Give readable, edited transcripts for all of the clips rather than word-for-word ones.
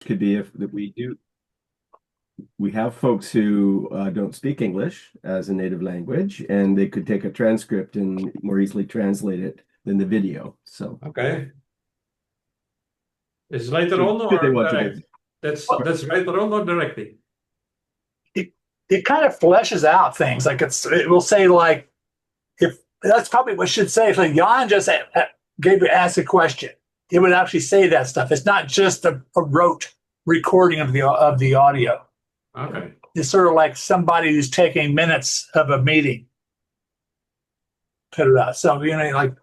could be if that we have folks who don't speak English as a native language, and they could take a transcript and more easily translate it than the video. So Okay. Is later should, on should they or want to direct? do? That's later on or directly? it, it kind of fleshes out things. Like it will say like, if that's probably what it should say. If like Jan just asked a question, it would actually say that stuff. It's not just a rote recording of the audio. Okay. It's sort of like somebody who's taking minutes of a meeting. Put it out. So like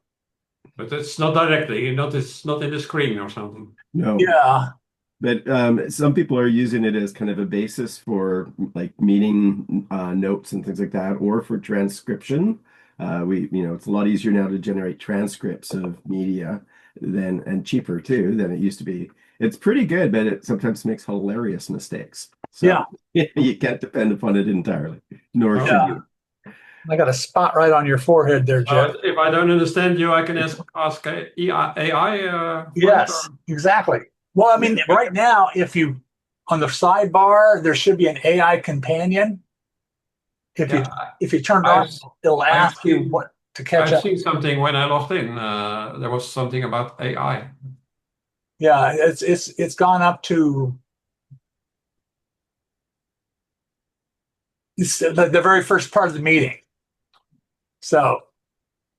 But it's not directly, it's not in the screen or something. No. yeah, But some people are using it as kind of a basis for like meeting notes and things like that, or for transcription. It's a lot easier now to generate transcripts of media and cheaper too than it used to be. It's pretty good, but it sometimes makes hilarious mistakes. So yeah. you can't depend upon it entirely, nor should Yeah. you. I got a spot right on your forehead there, Jeff. If I don't understand you, I can ask AI. Yes, exactly. Well, I mean, right now, if you on the sidebar, there should be an AI companion. If you turn it on, it'll ask you what to catch I've up. seen something when I logged in. There was something about AI. Yeah, it's gone up to the very first part of the meeting. So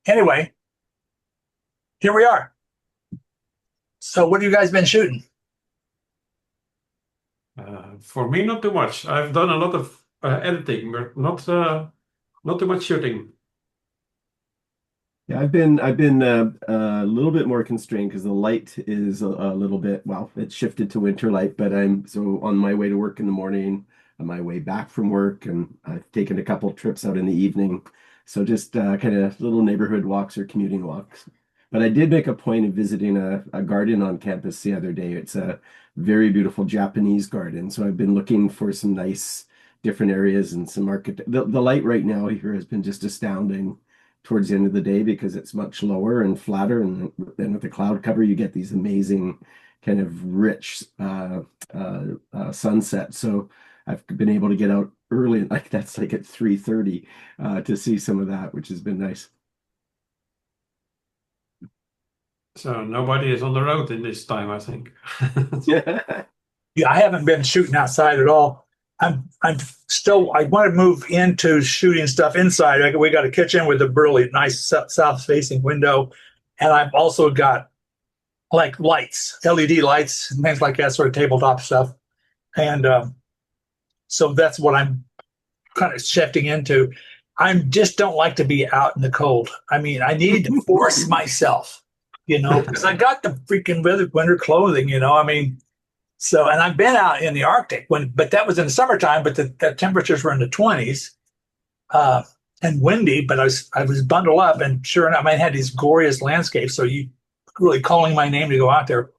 anyway, here we are. So what have you guys been shooting? For me, not too much. I've done a lot of editing, but not too much shooting. Yeah, I've been a little bit more constrained because the light is a little bit, well, it's shifted to winter light, but I'm so on my way to work in the morning, on my way back from work, and I've taken a couple trips out in the evening. So just kind of little neighborhood walks or commuting walks. But I did make a point of visiting a garden on campus the other day. It's a very beautiful Japanese garden. So I've been looking for some nice different areas and some the light right now here has been just astounding towards the end of the day because it's much lower and flatter, and then with the cloud cover you get these amazing kind of rich sunsets. So I've been able to get out early, like that's like at 3:30 to see some of that, which has been nice. So nobody is on the road in this time, I think. Yeah. Yeah, I haven't been shooting outside at all. I'm still. I want to move into shooting stuff inside. We got a kitchen with a really nice south-facing window, and I've also got like lights, LED lights, and things like that, sort of tabletop stuff. And so that's what I'm kind of shifting into. I just don't like to be out in the cold. I mean, I need to force myself, because I got the freaking winter clothing. I mean. So, and I've been out in the Arctic but that was in the summertime, but the temperatures were in the 20s, and windy, but I was bundled up, and sure enough, I had these glorious landscapes. So you really calling my name to go out there,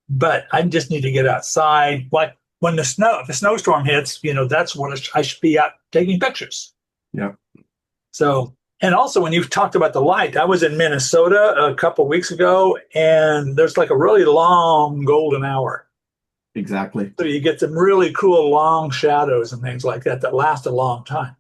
but I just need to get outside. Like when if the snowstorm hits, that's when I should be out taking pictures. Yeah. So, and also when you've talked about the light, I was in Minnesota a couple of weeks ago, and there's like a really long golden hour. Exactly. So you get some really cool long shadows and things like that last a long time.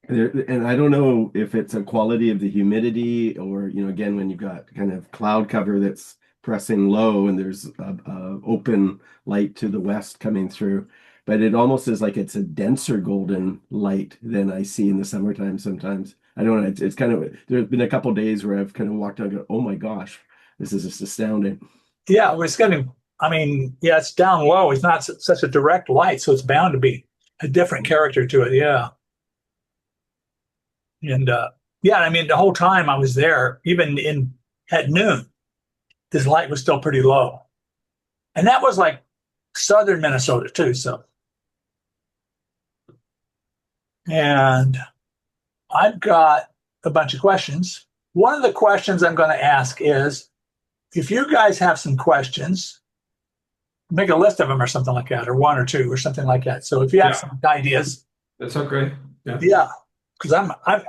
And I don't know if it's a quality of the humidity or, again, when you've got kind of cloud cover that's pressing low and there's a open light to the west coming through, but it almost is like it's a denser golden light than I see in the summertime sometimes. I don't know. It's kind of, there's been a couple of days where I've kind of walked out and go, oh my gosh, this is just astounding. Yeah, it's getting. I mean, yeah, it's down low. It's not such a direct light, so it's bound to be a different character to it. Yeah. And yeah, I mean, the whole time I was there, even at noon, this light was still pretty low. And that was like southern Minnesota too. So, and I've got a bunch of questions. One of the questions I'm going to ask is, if you guys have some questions, make a list of them or something like that, or one or two or something like that. So if you have some ideas, that's okay. Yeah, because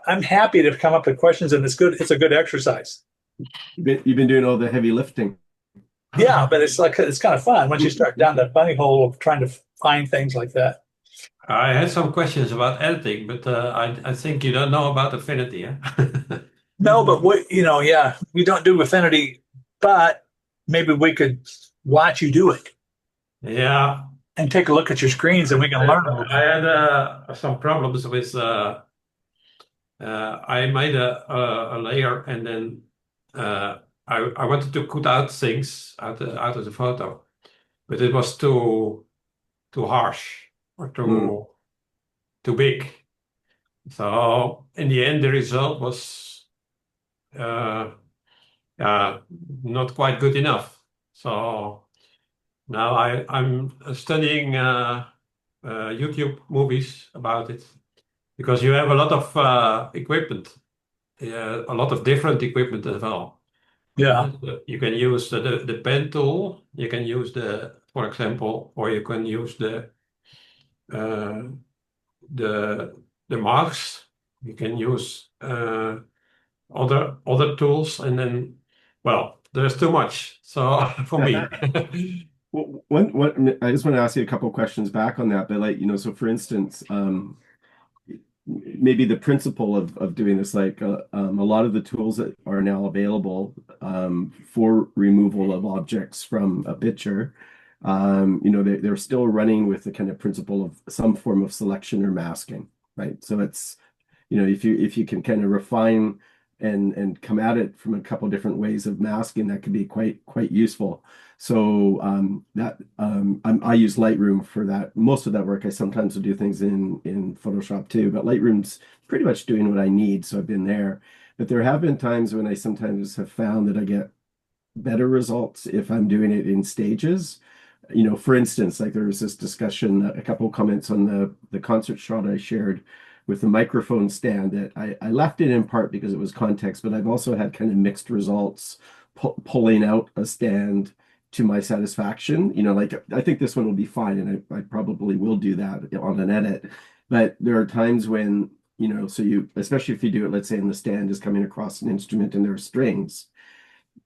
I'm happy to come up with questions, and it's good. It's a good exercise. You've been doing all the heavy lifting. Yeah, but it's kind of fun once you start down that bunny hole of trying to find things like that. I had some questions about editing, but I think you don't know about Affinity, huh? No, but yeah, we don't do Affinity, but maybe we could watch you do it Yeah, and take a look at your screens and we can learn a little I bit. had some problems with I made a layer and then I wanted to cut out things out of the photo, but it was too harsh or Mm. too big. So in the end, the result was uh, uh, not quite good enough. So now I'm studying YouTube movies about it because you have a lot of equipment, a lot of different equipment as well. Yeah. You can use the pen tool. You can use for example, or you can use uh, the the mouse. You can use other tools, and then well, there's too much. So for me, Well, I just want to ask you a couple questions back on that, but like, so for instance, maybe the principle of doing this, like a lot of the tools that are now available for removal of objects from a picture, they're still running with the kind of principle of some form of selection or masking, right? So it's, if you can kind of refine and come at it from a couple different ways of masking, that could be quite useful. So I use Lightroom for that. Most of that work, I sometimes will do things in Photoshop too, but Lightroom's pretty much doing what I need, so I've been there. But there have been times when I sometimes have found that I get better results if I'm doing it in stages. For instance, like there was this discussion, a couple of comments on the concert shot I shared with the microphone stand that I left it in part because it was context, but I've also had kind of mixed results pulling out a stand to my satisfaction. Like I think this one will be fine, and I probably will do that on an edit. But there are times when, so especially if you do it, let's say, and the stand is coming across an instrument and there are strings,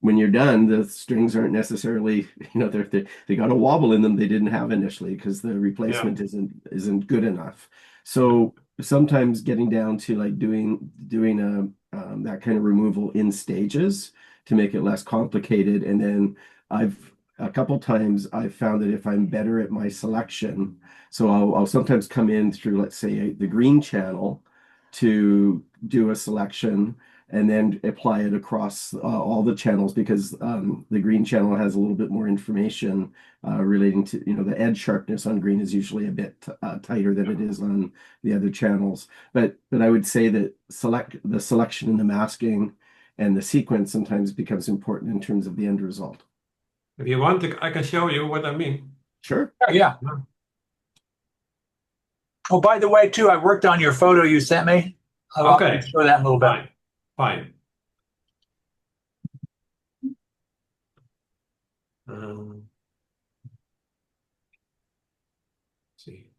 when you're done, the strings aren't necessarily, they got a wobble in them they didn't have initially because the yeah. replacement isn't good enough. So sometimes getting down to like doing that kind of removal in stages to make it less complicated. And then a couple times I've found that if I'm better at my selection, so I'll sometimes come in through, let's say, the green channel to do a selection and then apply it across all the channels because the green channel has a little bit more information relating to, the edge sharpness on green is usually a bit tighter than it is on the other channels. But I would say that the selection and the masking and the sequence sometimes becomes important in terms of the end result. If you want, I can show you what I mean. Sure. Yeah. Oh, by the way, too, I worked on your photo you sent me. I'll Okay, show that in a little bit. fine. Um, see.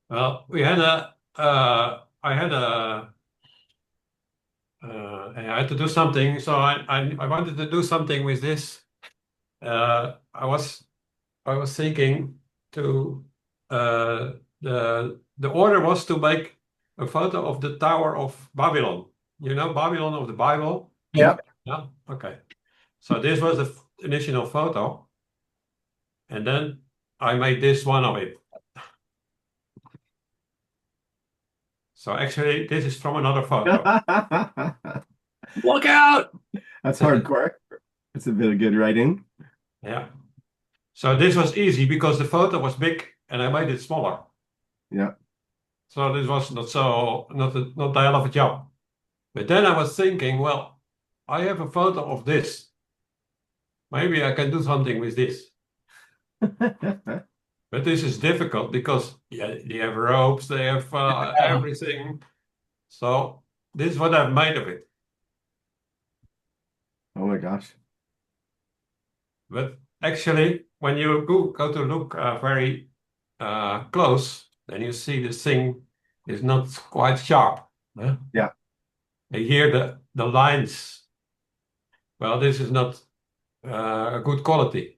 Well, I had to do something, so I wanted to do something with this. I was thinking to the order was to make a photo of the Tower of Babylon. You know Babylon of the Bible? Yeah. Yeah. Okay. So this was the initial photo, and then I made this one of it. So actually, this is from another photo. Look out! That's hardcore. It's a bit of good writing. Yeah. So this was easy because the photo was big and I made it smaller. Yeah. So this was not the hell of a job. But then I was thinking, well, I have a photo of this. Maybe I can do something with this. But this is difficult because yeah, they have ropes, they have everything. So this is what I've made of it. Oh my gosh. But actually, when you go to look very close, then you see this thing is not quite sharp. Huh? Yeah. And here the lines well, this is not a good quality.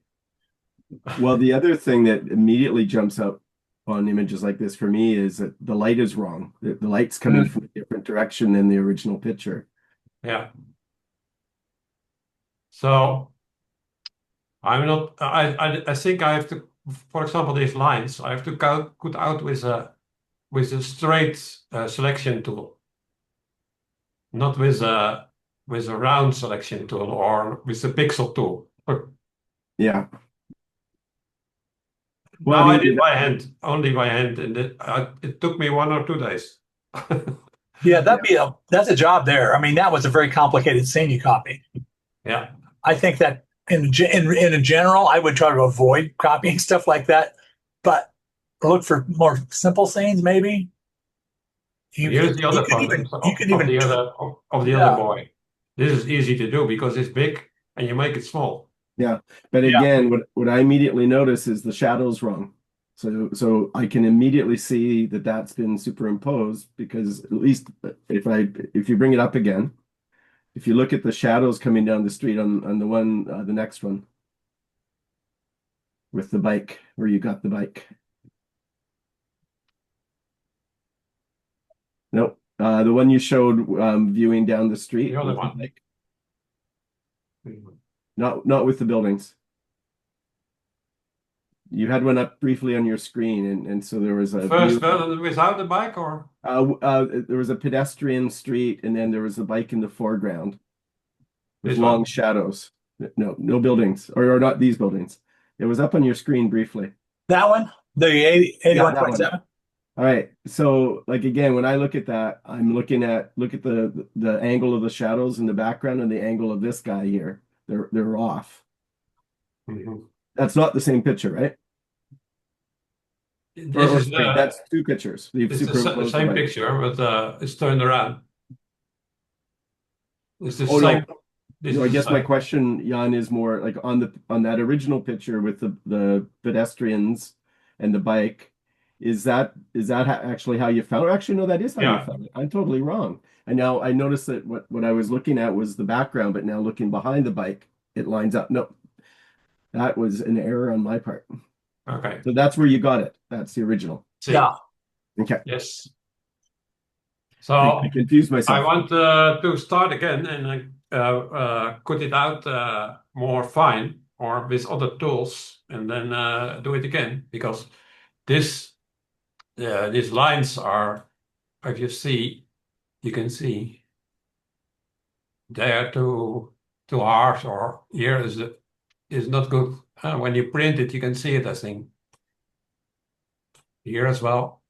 Well, the other thing that immediately jumps up on images like this for me is that the light is wrong. The light's coming from a different direction than the original picture. Yeah. So I'm not. I think I have to. For example, these lines I have to cut out with a straight selection tool, not with a round selection tool or with a pixel tool. Yeah. Well, Now I did the, by hand, only by hand, and it took me 1 or 2 days. Yeah, that's a job there. I mean, that was a very complicated scene you copied. Yeah. I think that in general, I would try to avoid copying stuff like that, but look for more simple scenes. Maybe Here's the other you photo can even of the other yeah boy. This is easy to do because it's big and you make it small. yeah. But yeah again, what I immediately notice is the shadow's wrong. So I can immediately see that that's been superimposed because at least if you bring it up again, if you look at the shadows coming down the street on the next one with the bike where you got the bike. Nope. The one you showed viewing down the street The other with the one. bike. Not with the buildings. You had one up briefly on your screen, and so there was a First view. one without the bike, or There was a pedestrian street, and then there was a bike in the foreground with this long one? shadows. No buildings, or not these buildings. It was up on your screen briefly. that one the 80, Yeah, that one. 8127. All right. So, like again, when I look at that, I'm looking at look at the angle of the shadows in the background and the angle of this guy here. They're off. Mhm. That's not the same picture, right? This is Sorry, that's two pictures. You've it's the superimposed the same bike. picture, but it's turned around. It's the Oh same. no. This No, I is the guess my same. question, Jan, is more like on that original picture with the pedestrians and the bike. Is that actually how you found? Actually, no, that is how you Yeah. found it. I'm totally wrong. And now I noticed that what I was looking at was the background, but now looking behind the bike, it lines up. No, that was an error on my part. Okay. So that's where you got it. That's the original. See. Yeah. Okay. Yes. I So confused I myself. want to start again and cut it out more fine or with other tools, and then do it again because this these lines are, if you can see they are too harsh, or here is not good. When you print it, you can see it, I think, here as well.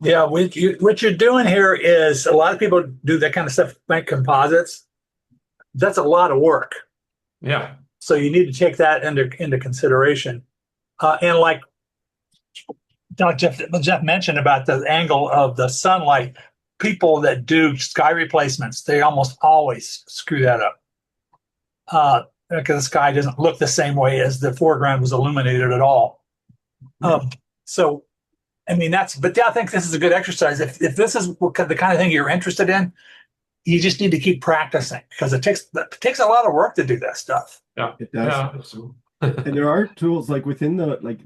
Yeah, what you're doing here is a lot of people do that kind of stuff, make composites. That's a lot of work. Yeah. So you need to take that into consideration. And like Jeff mentioned about the angle of the sunlight, people that do sky replacements, they almost always screw that up. Because the sky doesn't look the same way as the foreground was illuminated at all. So I mean, but I think this is a good exercise. If this is the kind of thing you're interested in, you just need to keep practicing because it takes a lot of work to do that stuff. Yeah. It does. Yeah. And there are tools like within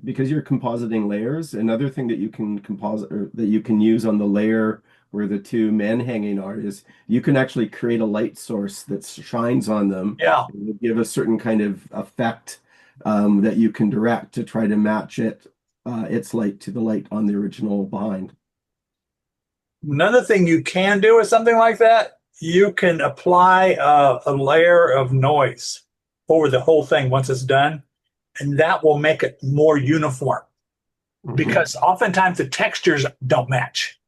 because you're compositing layers, another thing that you can composite or that you can use on the layer where the two men hanging are is you can actually create a light source that shines on them. Yeah. And will give a certain kind of effect that you can direct to try to match its light to the light on the original behind. Another thing you can do with something like that, you can apply a layer of noise over the whole thing once it's done, and that will make it more uniform. Mhm. Because oftentimes the textures don't match.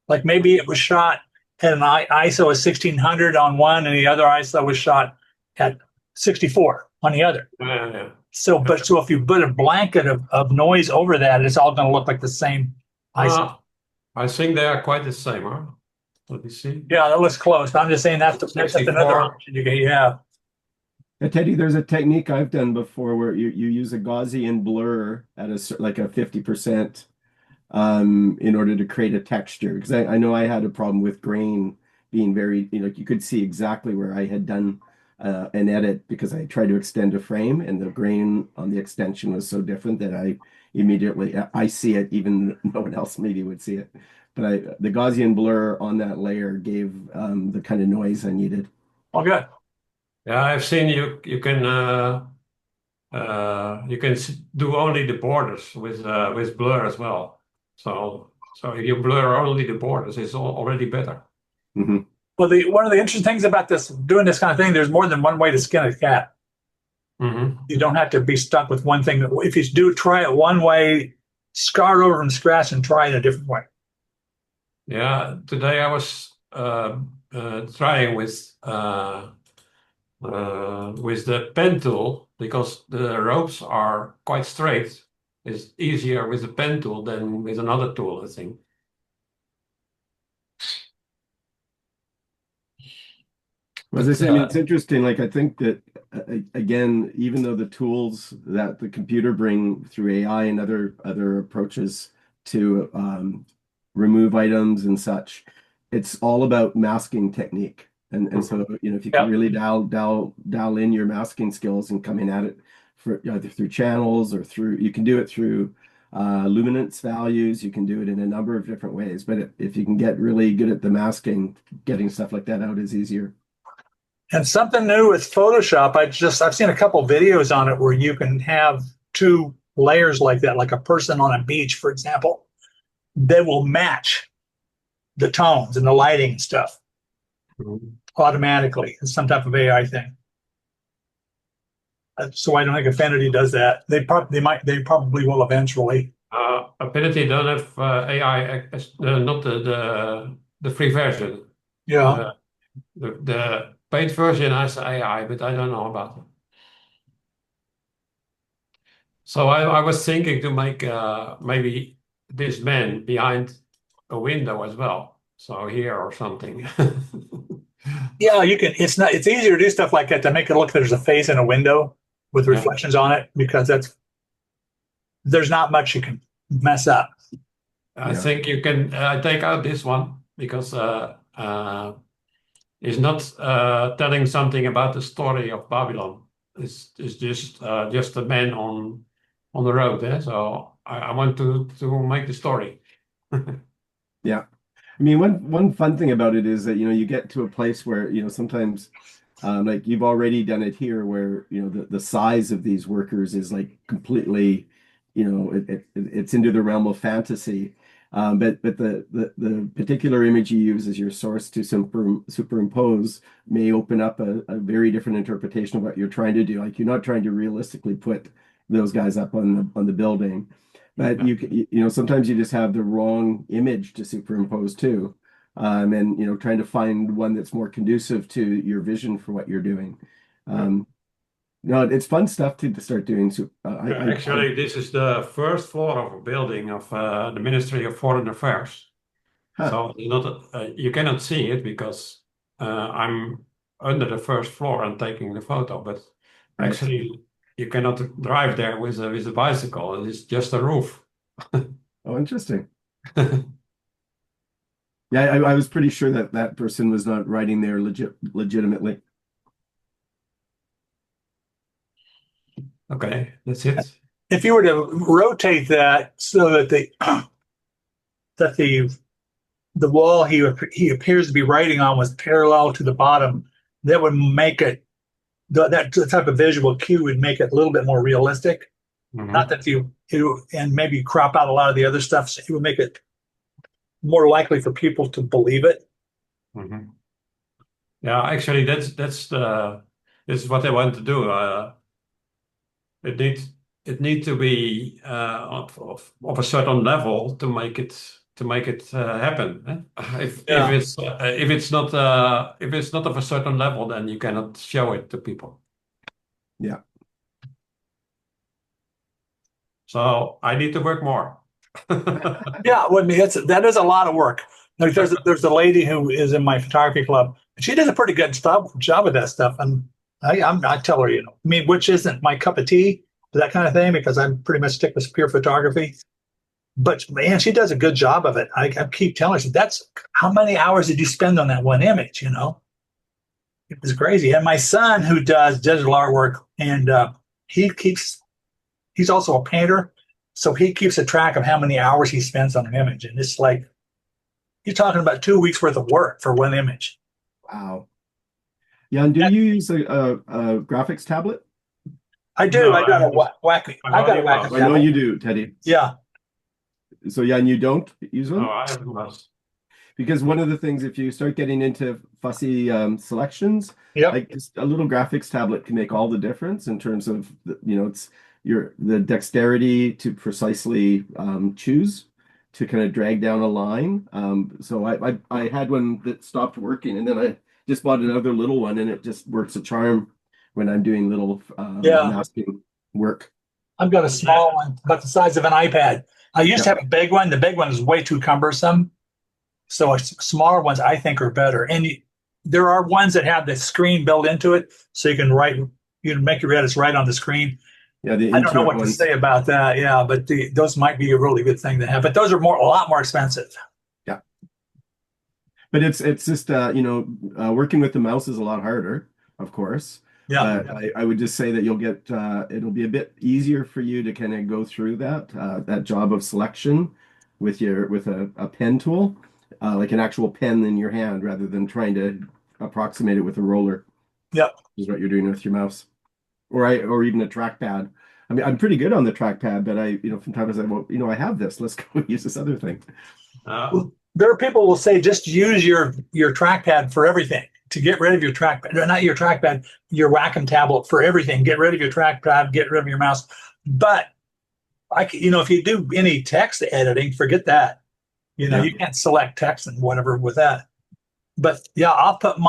Like maybe it was shot at an ISO of 1600 on one, and the other ISO was shot at 64 on the other. Yeah. So if you put a blanket of noise over that, it's all going to look like the same ISO. I think they are quite the same, huh? Let me see. Yeah, that looks close. I'm just saying that's another 64. option you can. Yeah. Teddy, there's a technique I've done before where you use a Gaussian blur at like a 50% in order to create a texture. Because I know I had a problem with grain being very, you could see exactly where I had done and edit because I tried to extend a frame, and the grain on the extension was so different that I see it, even no one else maybe would see it. But the Gaussian blur on that layer gave the kind of noise I needed. Oh, good. Yeah, I've seen you can do only the borders with blur as well. So if you blur only the borders, it's already better. Hmm. Well, one of the interesting things about doing this kind of thing, there's more than one way to skin a cat. Hmm. You don't have to be stuck with one thing. If you do try it one way, start over from scratch and try it a different way. Yeah, today I was trying with the pen tool because the ropes are quite straight. It's easier with the pen tool than with another tool, I think. As I But say, I mean, it's interesting. Like, I think that again, even though the tools that the computer bring through AI and other approaches to remove items and such, it's all about masking technique. And so, if you can Yeah. really dial in your masking skills and coming at it for either through channels or you can do it through luminance values. You can do it in a number of different ways. But if you can get really good at the masking, getting stuff like that out is easier. And something new with Photoshop, I've seen a couple videos on it where you can have two layers like that, like a person on a beach, for example. They will match the tones and the lighting and stuff automatically. It's some type of AI thing. So I don't think Affinity does that. They probably will eventually. Affinity don't have AI, not the free version. Yeah. The paid version has AI, but I don't know about it. So I was thinking to make maybe this man behind a window as well. So here or something. Yeah, you can. It's easier to do stuff like that to make it look like there's a face in a window with Yeah. reflections on it because there's not much you can mess up. I Yeah. think you can take out this one because it's not telling something about the story of Babylon. It's just a man on the road. Eh? So I want to make the story. Yeah. I mean, one fun thing about it is that, you get to a place where, sometimes like you've already done it here where, the size of these workers is like completely, it's into the realm of fantasy. But the particular image you use as your source to superimpose may open up a very different interpretation of what you're trying to do. Like, you're not trying to realistically put those guys up on the building. But sometimes you just have the wrong image to superimpose too. And trying to find one that's more conducive to your vision for what you're doing. No, it's fun stuff to start doing. So Actually, this is the first floor of a building of the Ministry of Foreign Affairs. huh, So it's not, you cannot see it because I'm under the first floor and taking the photo. But right. actually, you cannot drive there with a bicycle. It's just a roof. Oh, interesting. Yeah, I was pretty sure that that person was not writing there legitimately. Okay, that's it. If you were to rotate that so that that the wall he appears to be writing on was parallel to the bottom, that would make it that type of visual cue would make it a little bit more realistic. Mhm. Not that and maybe crop out a lot of the other stuff. So it would make it more likely for people to believe it. Mhm. Yeah, actually, this is what I want to do. It needs to be of a certain level to make it happen. Eh? Yeah. If it's not of a certain level, then you cannot show it to people. Yeah. So I need to work more. Yeah, well, I mean, that is a lot of work. Like there's a lady who is in my photography club. She does a pretty good job with that stuff, and I tell her, I mean, which isn't my cup of tea, that kind of thing, because I'm pretty much stick with pure photography. But man, she does a good job of it. I keep telling her, that's how many hours did you spend on that one image? was crazy. And my son, who does digital artwork, and he's also a painter, so he keeps a track of how many hours he spends on an image, and it's like you're talking about 2 weeks worth of work for one image. Wow. Yeah, and do you use a graphics tablet? I do. No, I got a I got a whack I know you do, Teddy. Yeah. So yeah, and you don't use no, one? I have mouse. Because one of the things, if you start getting into fussy selections, Yep. like just a little graphics tablet can make all the difference in terms of it's the dexterity to precisely choose to kind of drag down a line. So I had one that stopped working, and then I just bought another little one, and it just works a charm when I'm doing little Yeah. masking work. I've got a small one about the size of an iPad. I used to Yep. have a big one. The big one is way too cumbersome. So smaller ones I think are better. And there are ones that have the screen built into it, so you can make your edits right on the screen. Yeah, the I don't know Intuit what to ones. say about that. Yeah, but those might be a really good thing to have. But those are a lot more expensive. Yeah. But it's just working with the mouse is a lot harder, of course. Yeah. But I would just say that you'll get it'll be a bit easier for you to kind of go through that job of selection with a pen tool, like an actual pen in your hand rather than trying to approximate it with a roller, Yep. is what you're doing with your mouse. Or even a trackpad. I mean, I'm pretty good on the trackpad, but sometimes I have this. Let's go use this other thing. There are people who will say just use your trackpad for everything. To get rid of your trackpad, not your trackpad, your Wacom tablet for everything. Get rid of your trackpad, get rid of your mouse. But if you do any text editing, forget that. Yeah. You can't select text and whatever with that. But yeah, I'll take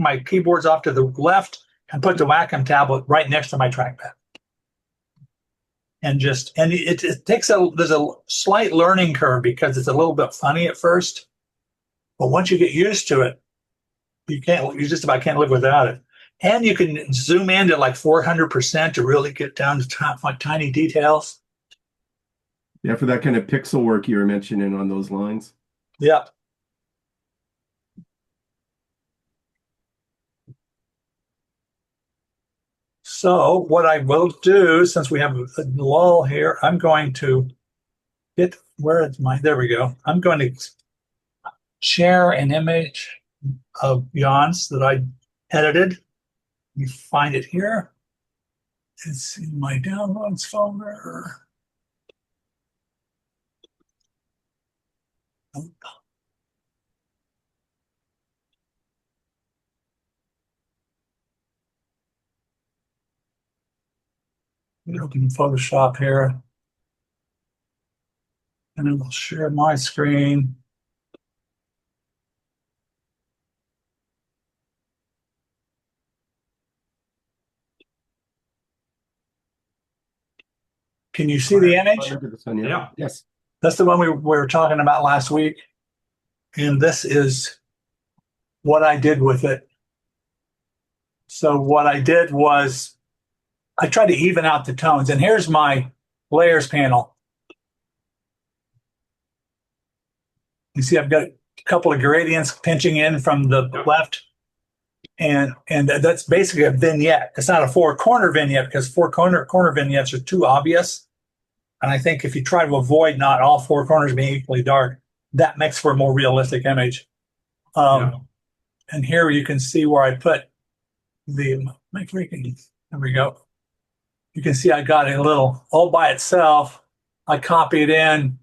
my keyboards off to the left and put the Wacom tablet right next to my trackpad. And it takes there's a slight learning curve because it's a little bit funny at first. But once you get used to it, you just about can't live without it. And you can zoom in to like 400% to really get down to tiny details. Yeah, for that kind of pixel work you were mentioning on those lines. Yeah. So what I will do, since we have a lull here, I'm going to there we go. I'm going to share an image of Jan's that I edited. You find it here. It's in my downloads folder. Open Photoshop here. And I will share my screen. Can you see the image? Yeah. Yes. That's the one we were talking about last week. And this is what I did with it. So what I did was I tried to even out the tones. And here's my layers panel. You see I've got a couple of gradients pinching in from the left. And that's basically a vignette. It's not a four-corner vignette because four-corner vignettes are too obvious. And I think if you try to avoid not all four corners being equally dark, that makes for a more realistic image. And here you can see where I put there we go. You can see I got a little all by itself. I copied in.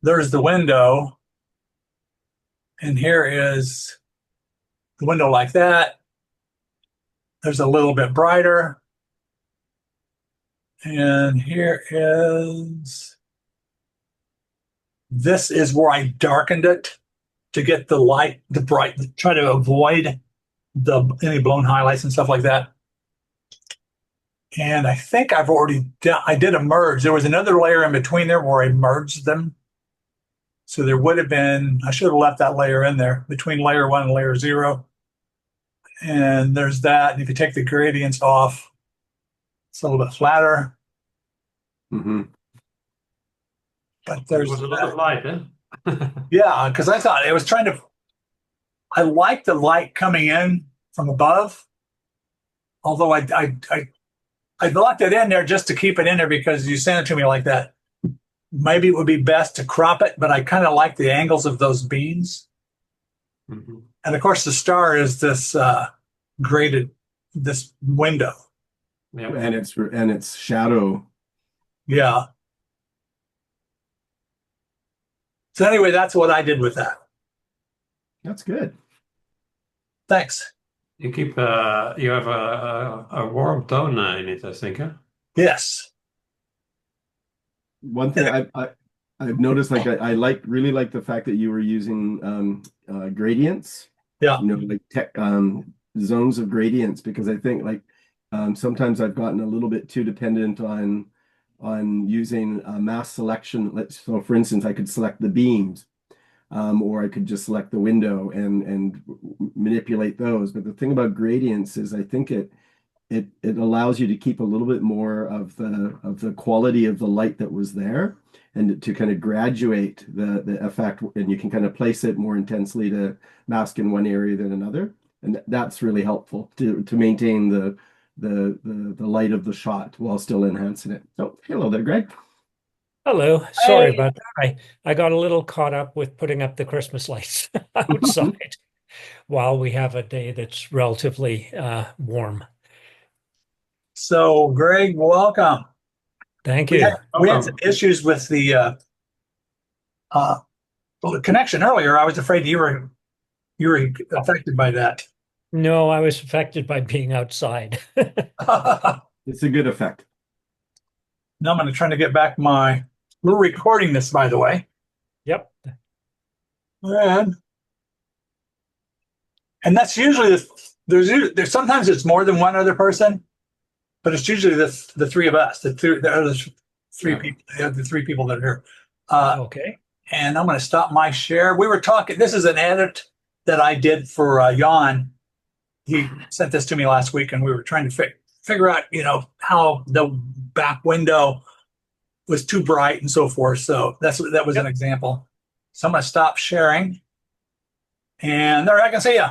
There's the window. And here is the window like that. There's a little bit brighter. And this is where I darkened it to get the light, the bright, try to avoid any blown highlights and stuff like that. And I think I did a merge. There was another layer in between there where I merged them. So there would have been, I should have left that layer in there between layer 1 and layer 0. And there's that. And if you take the gradients off, it's a little bit flatter. Mm-hmm. But there's a lot of light, eh? Yeah, because I thought it was trying to I like the light coming in from above, although I locked it in there just to keep it in there because you sent it to me like that. Maybe it would be best to crop it, but I kind of like the angles of those beams. Mm-hmm. And of course, the star is this graded this window. Yeah. And it's shadow. Yeah. So anyway, that's what I did with that. That's good. Thanks. You keep you have a warm tone in it, I think, huh? Yes. One thing I've noticed, like I really like the fact that you were using gradients, Yeah. like zones of gradients, because I think like sometimes I've gotten a little bit too dependent on using mass selection. So for instance, I could select the beams, or I could just select the window and manipulate those. But the thing about gradients is I think it allows you to keep a little bit more of the quality of the light that was there, and to kind of graduate the effect, and you can kind of place it more intensely to mask in one area than another, and that's really helpful to maintain the light of the shot while still enhancing it. So hello there, Greg. Hello. Sorry Hey. about that. I got a little caught up with putting up the Christmas lights outside while we have a day that's relatively warm. So, Greg, welcome. Thank We you. had some issues with the connection earlier. I was afraid you were affected by that. No, I was affected by being outside. It's a good effect. Now I'm going to try to get back my. We're recording this, by the way. Yep. And that's usually there's sometimes it's more than one other person, but it's usually the three of us, the other three people, the three people that are here. Okay. And I'm going to stop my share. We were talking. This is an edit that I did for Jan. He sent this to me last week, and we were trying to figure out, how the back window was too bright and so forth. So that was an example. So I'm going to stop sharing, and there I can see you.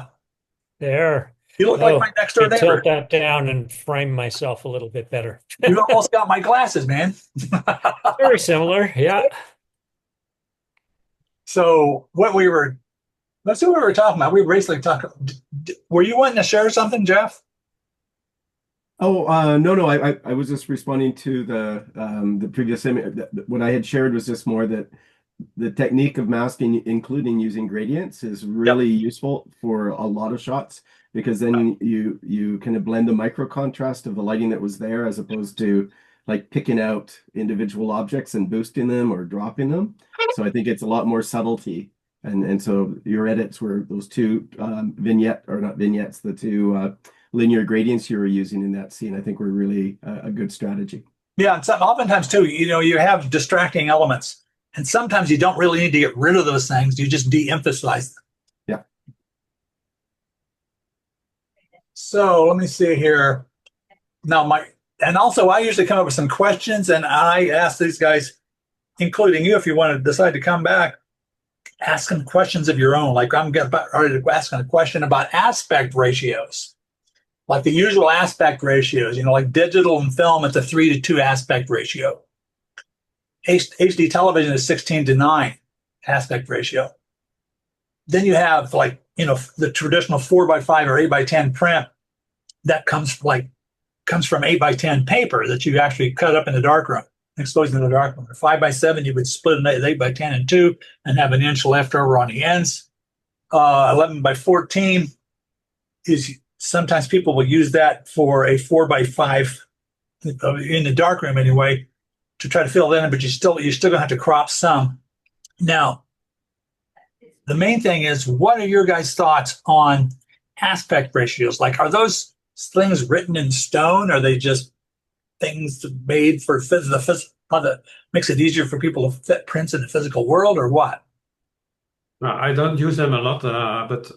There. You look like my next door neighbor. Tilt that down and frame myself a little bit better. You've almost got my glasses, man. Very similar. Yeah. So let's see what we were talking about. We were basically talking. Were you wanting to share something, Jeff? Oh, no, I was just responding to the previous image. What I had shared was just more that the technique of masking, including using gradients, is really useful for a lot of shots, because then you kind of blend the micro contrast of the lighting that was there, as opposed to like picking out individual objects and boosting them or dropping them. So I think it's a lot more subtlety. And so your edits were those two the two linear gradients you were using in that scene, I think were really a good strategy. Yeah, and oftentimes too, you have distracting elements, and sometimes you don't really need to get rid of those things. You just de-emphasize them. Yeah. So let me see here. Now and also I usually come up with some questions, and I ask these guys, including you, if you want to decide to come back, ask them questions of your own. Like I'm asking a question about aspect ratios. Like the usual aspect ratios, like digital and film, it's a 3:2 aspect ratio. HD television is 16:9 aspect ratio. Then you have the traditional 4:5 or 8:10 print that comes from 8:10 paper that you actually cut up in the darkroom, exposed in the darkroom. 5:7, you would split an 8:10 in two and have an inch left over on the ends. 11:14 is. Sometimes people will use that for a 4:5 in the darkroom anyway, to try to fill it in, but you're still gonna have to crop some. Now, the main thing is, what are your guys' thoughts on aspect ratios? Like, are those things written in stone? Are they just things made for that makes it easier for people to fit prints in the physical world, or what? No, I don't use them a lot, but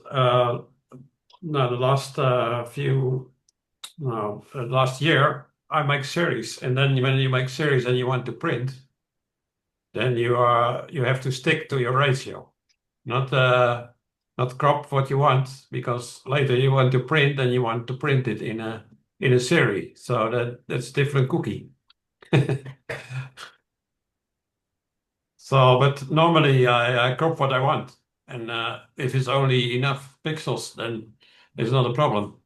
no, the last year I make series, and then when you make series and you want to print, then you have to stick to your ratio, not not crop what you want, because later you want to print and you want to print it in a series. So that's different cookie. So, but normally I crop what I want, and if it's only enough pixels, then it's not a problem.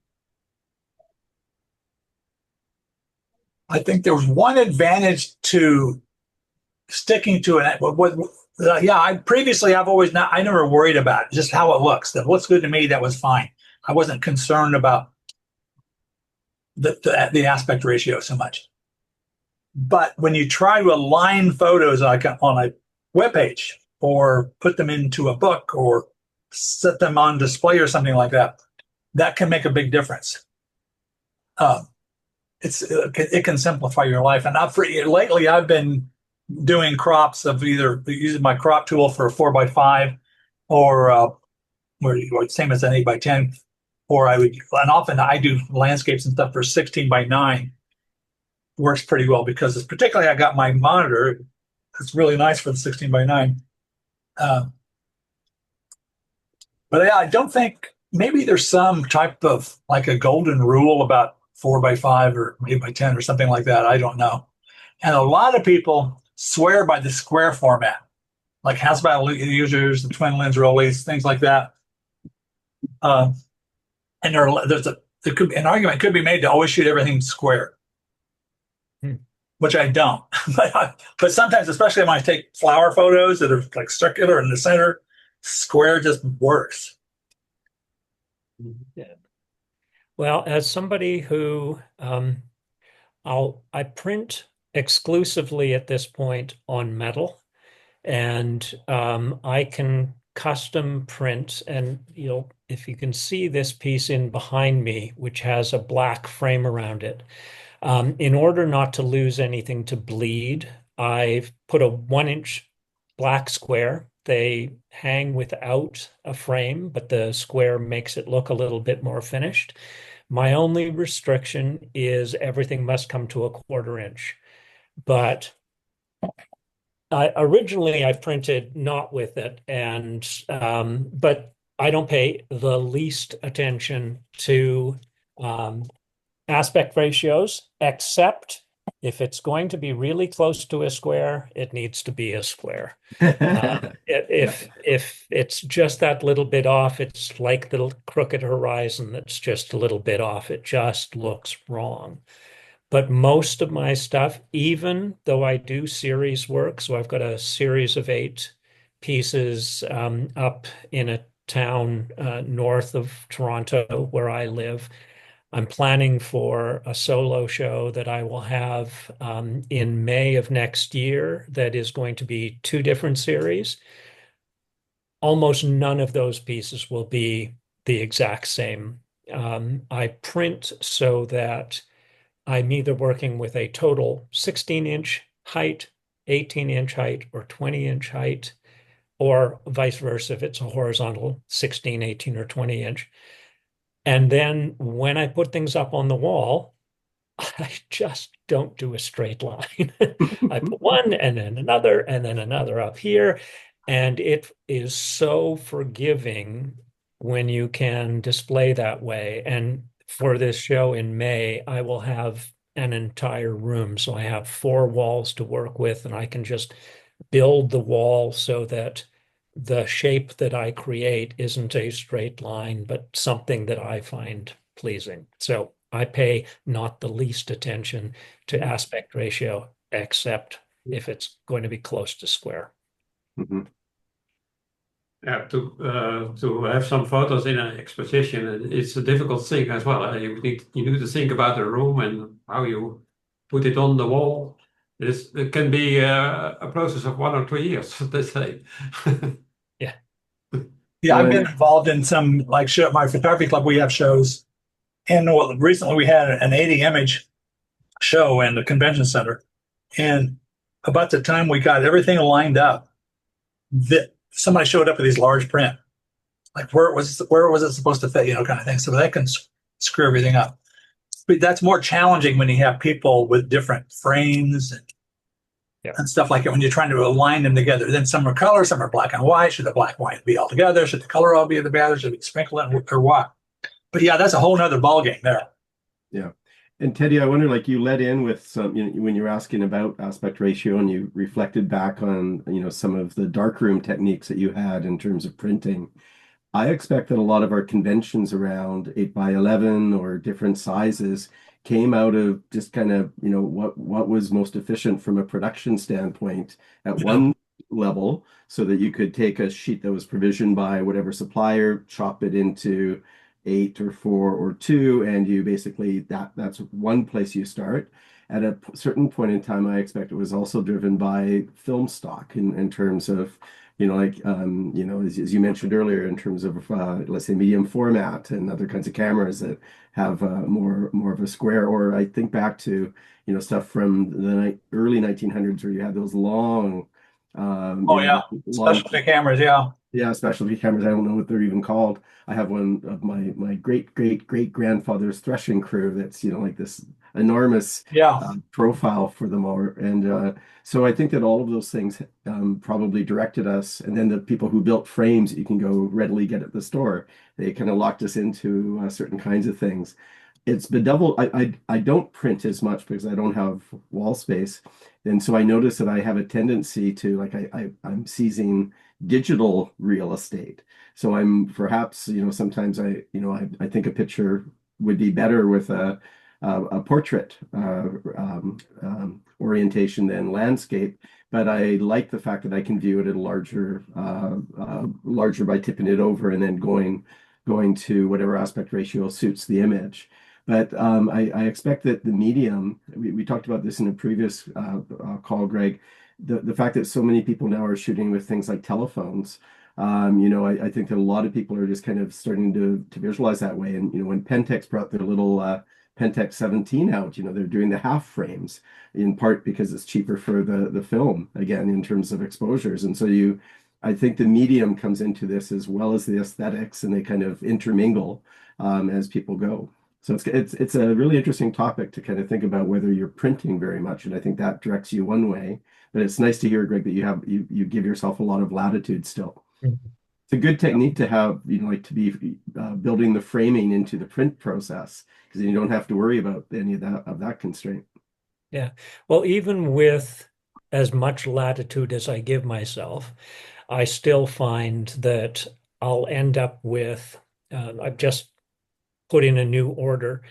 I think there was one advantage to sticking to it. Yeah, I never worried about it, just how it looks. That looks good to me. That was fine. I wasn't concerned about the aspect ratio so much. But when you try to align photos like on a web page or put them into a book or set them on display or something like that, that can make a big difference. It can simplify your life. And lately, I've been doing crops of either using my crop tool for a 4x5 or same as an 8x10, and often I do landscapes and stuff for 16x9. Works pretty well because it's particularly I got my monitor. It's really nice for the 16x9. But yeah, I don't think maybe there's some type of like a golden rule about 4x5 or 8x10 or something like that. I don't know. And a lot of people swear by the square format, like house battle users, the twin lens rollies, things like that. And an argument could be made to always shoot everything square, which I don't. But sometimes, especially when I take flower photos that are like circular in the center, square just works. Yeah. Well, as somebody who I print exclusively at this point on metal, and I can custom print. And if you can see this piece in behind me, which has a black frame around it, in order not to lose anything to bleed, I've put a 1-inch black square. They hang without a frame, but the square makes it look a little bit more finished. My only restriction is everything must come to a 1/4 inch. But originally I printed not with it, but I don't pay the least attention to aspect ratios, except if it's going to be really close to a square, it needs to be a square. If it's just that little bit off, it's like the crooked horizon that's just a little bit off. It just looks wrong. But most of my stuff, even though I do series work, so I've got a series of 8 pieces up in a town north of Toronto where I live. I'm planning for a solo show that I will have in May of next year that is going to be 2 different series. Almost none of those pieces will be the exact same. I print so that I'm either working with a total 16-inch height, 18-inch height, or 20-inch height, or vice versa if it's a horizontal 16, 18, or 20-inch. And then when I put things up on the wall, I just don't do a straight line. I put one and then another up here. And it is so forgiving when you can display that way. And for this show in May, I will have an entire room. So I have 4 walls to work with, and I can just build the wall so that the shape that I create isn't a straight line, but something that I find pleasing. So I pay not the least attention to aspect ratio, except if it's going to be close to square. Mm-hmm. Yeah, to have some photos in an exposition, it's a difficult thing as well. You need to think about the room and how you put it on the wall. It can be a process of 1 or 2 years, let's say. Yeah. Yeah, I've been involved in some my photography club. We have shows, and recently we had an 80 image show in the convention center, and about the time we got everything lined up, that somebody showed up with these large print, like where was it supposed to fit, kind of thing. So that can screw everything up. But that's more challenging when you have people with different frames and Yeah. and stuff like it when you're trying to align them together. Then some are color, some are black and white. Should the black and white be all together? Should the color all be together? Should we sprinkle it or what? But yeah, that's a whole nother ballgame there. Yeah. And Teddy, I wonder, like you led in with some, when you were asking about aspect ratio and you reflected back on, some of the darkroom techniques that you had in terms of printing. I expect that a lot of our conventions around 8 by 11 or different sizes came out of just kind of, what was most efficient from a production standpoint at Yeah. one level, so that you could take a sheet that was provisioned by whatever supplier, chop it into 8 or 4 or 2, and you basically that's one place you start. At a certain point in time, I expect it was also driven by film stock in terms of as you mentioned earlier, in terms of let's say medium format and other kinds of cameras that have more of a square. Or I think back to stuff from the early 1900s where you had those long, Oh yeah, long, specialty cameras. Yeah, yeah, specialty cameras. I don't know what they're even called. I have one of my great grandfather's threshing crew that's like this enormous yeah. profile for them all. And so I think that all of those things probably directed us. And then the people who built frames that you can go readily get at the store, they kind of locked us into certain kinds of things. It's bedeviled. I don't print as much because I don't have wall space, and so I notice that I have a tendency to I'm seizing digital real estate. So I'm perhaps, sometimes I think a picture would be better with a portrait orientation than landscape. But I like the fact that I can view it at a larger by tipping it over and then going to whatever aspect ratio suits the image. But I expect that the medium, we talked about this in a previous call, Greg, the fact that so many people now are shooting with things like telephones. I think that a lot of people are just kind of starting to visualize that way. And, when Pentax brought their little Pentax 17 out, they're doing the half frames in part because it's cheaper for the film, again, in terms of exposures. And so I think the medium comes into this as well as the aesthetics, and they kind of intermingle as people go. So it's a really interesting topic to kind of think about whether you're printing very much, and I think that directs you one way. But it's nice to hear, Greg, that you give yourself a lot of latitude still. Mhm. It's a good technique to have, like to be building the framing into the print process, because then you don't have to worry about any of that constraint. Yeah. Well, even with as much latitude as I give myself, I still find that I'll end up with, I've just put in a new order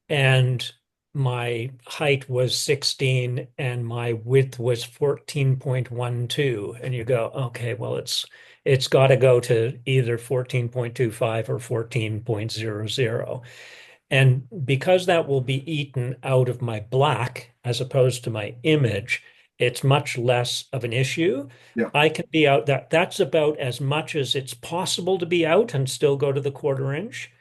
and my height was 16 and my width was 14.12. And you go, okay, well, it's got to go to either 14.25 or 14.00. And because that will be eaten out of my black as opposed to my image, it's much less of an issue. Yeah. I can be out that's about as much as it's possible to be out and still go to the quarter inch.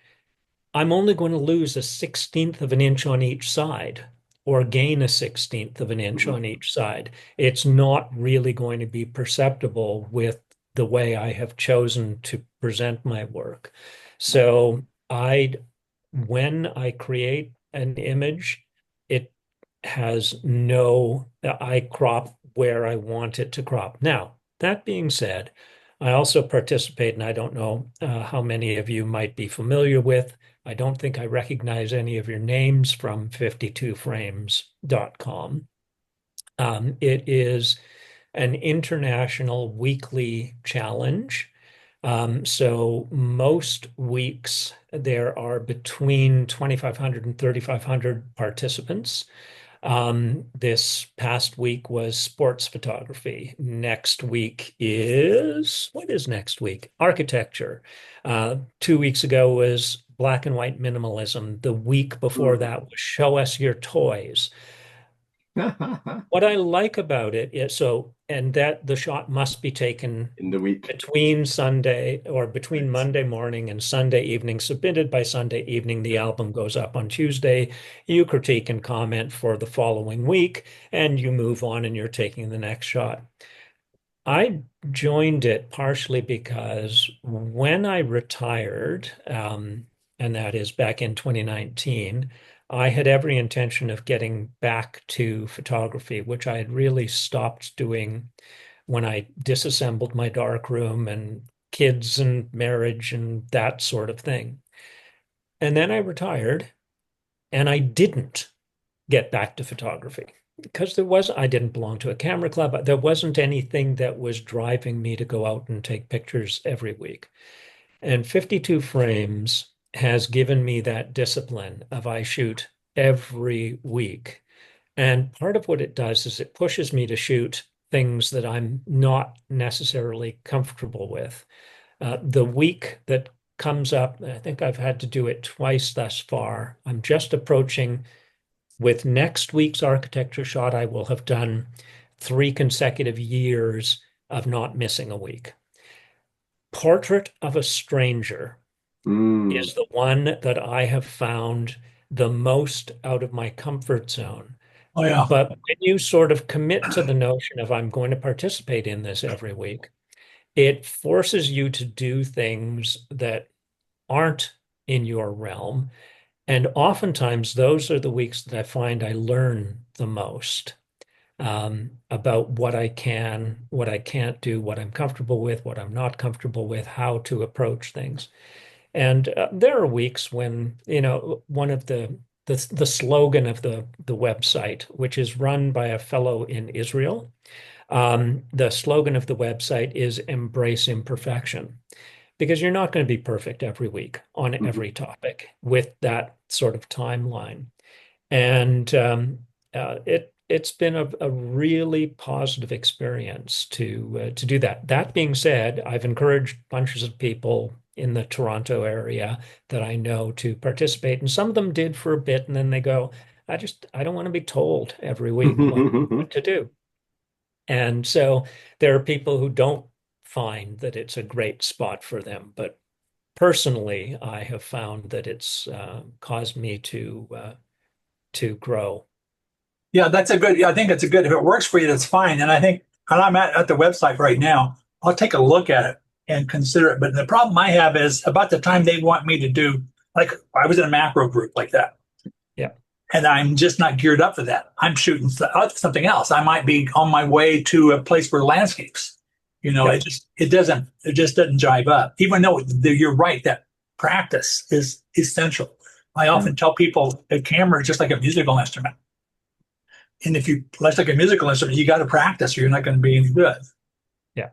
I'm only going to lose a 16th of an inch on each side or gain a 16th of an inch Mhm. on each side. It's not really going to be perceptible with the way I have chosen to present my work. So when I create an image, it has I crop where I want it to crop. Now, that being said, I also participate, and I don't know how many of you might be familiar with. I don't think I recognize any of your names from 52frames.com. It is an international weekly challenge. So most weeks there are between 2,500 and 3,500 participants. This past week was sports photography. Next week what is next week? Architecture. 2 weeks ago was black and white minimalism. The week before that was show us your toys. What I like about it is and that the shot must be taken In the week. between Monday morning and Sunday evening, submitted by Sunday evening. The album goes up on Tuesday. You critique and comment for the following week, and you move on and you're taking the next shot. I joined it partially because when I retired, and that is back in 2019, I had every intention of getting back to photography, which I had really stopped doing when I disassembled my darkroom and kids and marriage and that sort of thing. And then I retired and I didn't get back to photography because I didn't belong to a camera club. There wasn't anything that was driving me to go out and take pictures every week. And 52 frames has given me that discipline of I shoot every week. And part of what it does is it pushes me to shoot things that I'm not necessarily comfortable with. The week that comes up, I think I've had to do it twice thus far. I'm just approaching with next week's architecture shot, I will have done 3 consecutive years of not missing a week. Portrait of a Stranger Mm. is the one that I have found the most out of my comfort zone. Oh yeah. But when you sort of commit to the notion of I'm going to participate in this every week, it forces you to do things that aren't in your realm. And oftentimes those are the weeks that I find I learn the most about what I can't do, what I'm comfortable with, what I'm not comfortable with, how to approach things. And there are weeks when, one of the slogan of the website, which is run by a fellow in Israel, the slogan of the website is embrace imperfection, because you're not going to be perfect every week on Mhm. every topic with that sort of timeline. And it's been a really positive experience to do that. That being said, I've encouraged bunches of people in the Toronto area that I know to participate, and some of them did for a bit, and then they go, I don't want to be told every week what to do. And so there are people who don't find that it's a great spot for them, but personally, I have found that it's caused me to grow. Yeah, that's a good. I think it's a good. If it works for you, that's fine. And I think, and I'm at the website right now. I'll take a look at it and consider it. But the problem I have is about the time they want me to do. Like I was in a macro group like that, Yeah, and I'm just not geared up for that. I'm shooting something else. I might be on my way to a place for landscapes. yeah, It just doesn't jive up. Even though you're right that practice is essential. I Yeah. often tell people a camera is just like a musical instrument. And if you like a musical instrument, you got to practice or you're not going to be any good. yeah,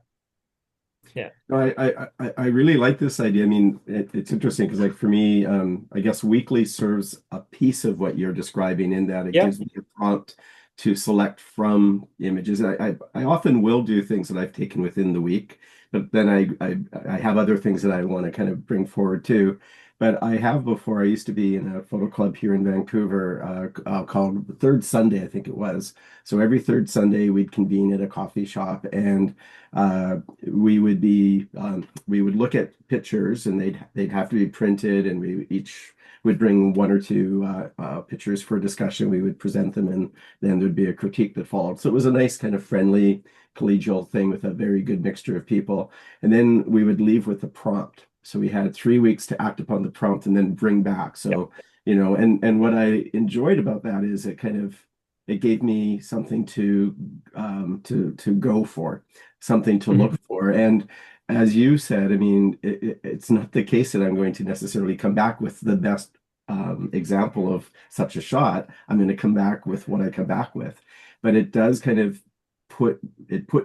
yeah, No, I really like this idea. I mean, it's interesting because, like, for me, I guess weekly serves a piece of what you're describing in that it yeah, gives me a prompt to select from images. I often will do things that I've taken within the week, but then I have other things that I want to kind of bring forward too. But I have before. I used to be in a photo club here in Vancouver called Third Sunday, I think it was. So every third Sunday we'd convene at a coffee shop and we would look at pictures and they'd have to be printed and we each would bring one or two pictures for discussion. We would present them and then there'd be a critique that followed. So it was a nice kind of friendly collegial thing with a very good mixture of people. And then we would leave with a prompt. So we had 3 weeks to act upon the prompt and then bring back. yeah, So, and what I enjoyed about that is it gave me something to go for, something to mhm, look for. And as you said, I mean, it's not the case that I'm going to necessarily come back with the best example of such a shot. I'm going to come back with what I come back with. But it does kind of put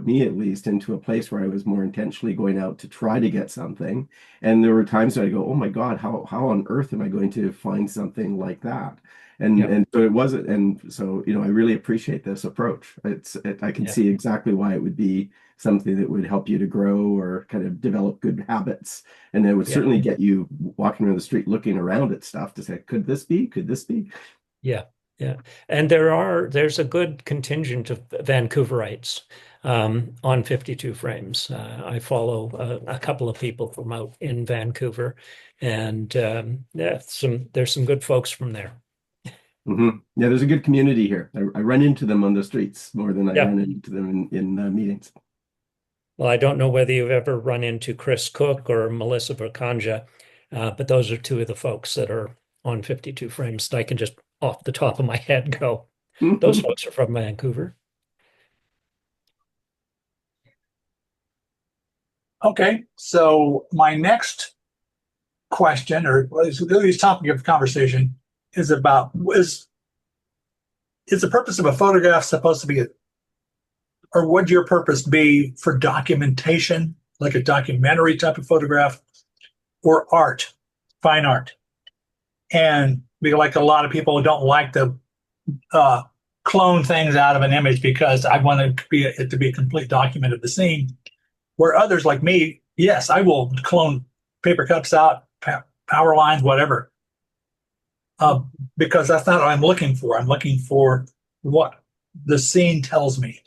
me at least into a place where I was more intentionally going out to try to get something. And there were times that I go, oh my God, how on earth am I going to find something like that? And yeah, and so it wasn't, and so I really appreciate this approach. I can yeah, see exactly why it would be something that would help you to grow or kind of develop good habits. And it would yeah, certainly get you walking around the street looking around at stuff to say, could this be? Could this be? yeah, yeah. And there's a good contingent of Vancouverites on 52 frames. I follow a couple of people from out in Vancouver, and yeah, there's some good folks from there. Yeah, there's a good community here. I run into them on the streets more than I Yeah. run into them in meetings. Well, I don't know whether you've ever run into Chris Cook or Melissa Bakanja, but those are two of the folks that are on 52 frames that I can just off the top of my head go. Those folks are from Vancouver. Okay, so my next question, or at least topic of conversation, is about is the purpose of a photograph supposed to be, or would your purpose be for documentation, like a documentary type of photograph, or art, fine art? And be like a lot of people don't like to uh, clone things out of an image because I want it to be a complete document of the scene. Where others like me, yes, I will clone paper cups out, power lines, whatever, uh, because that's not what I'm looking for. I'm looking for what the scene tells me.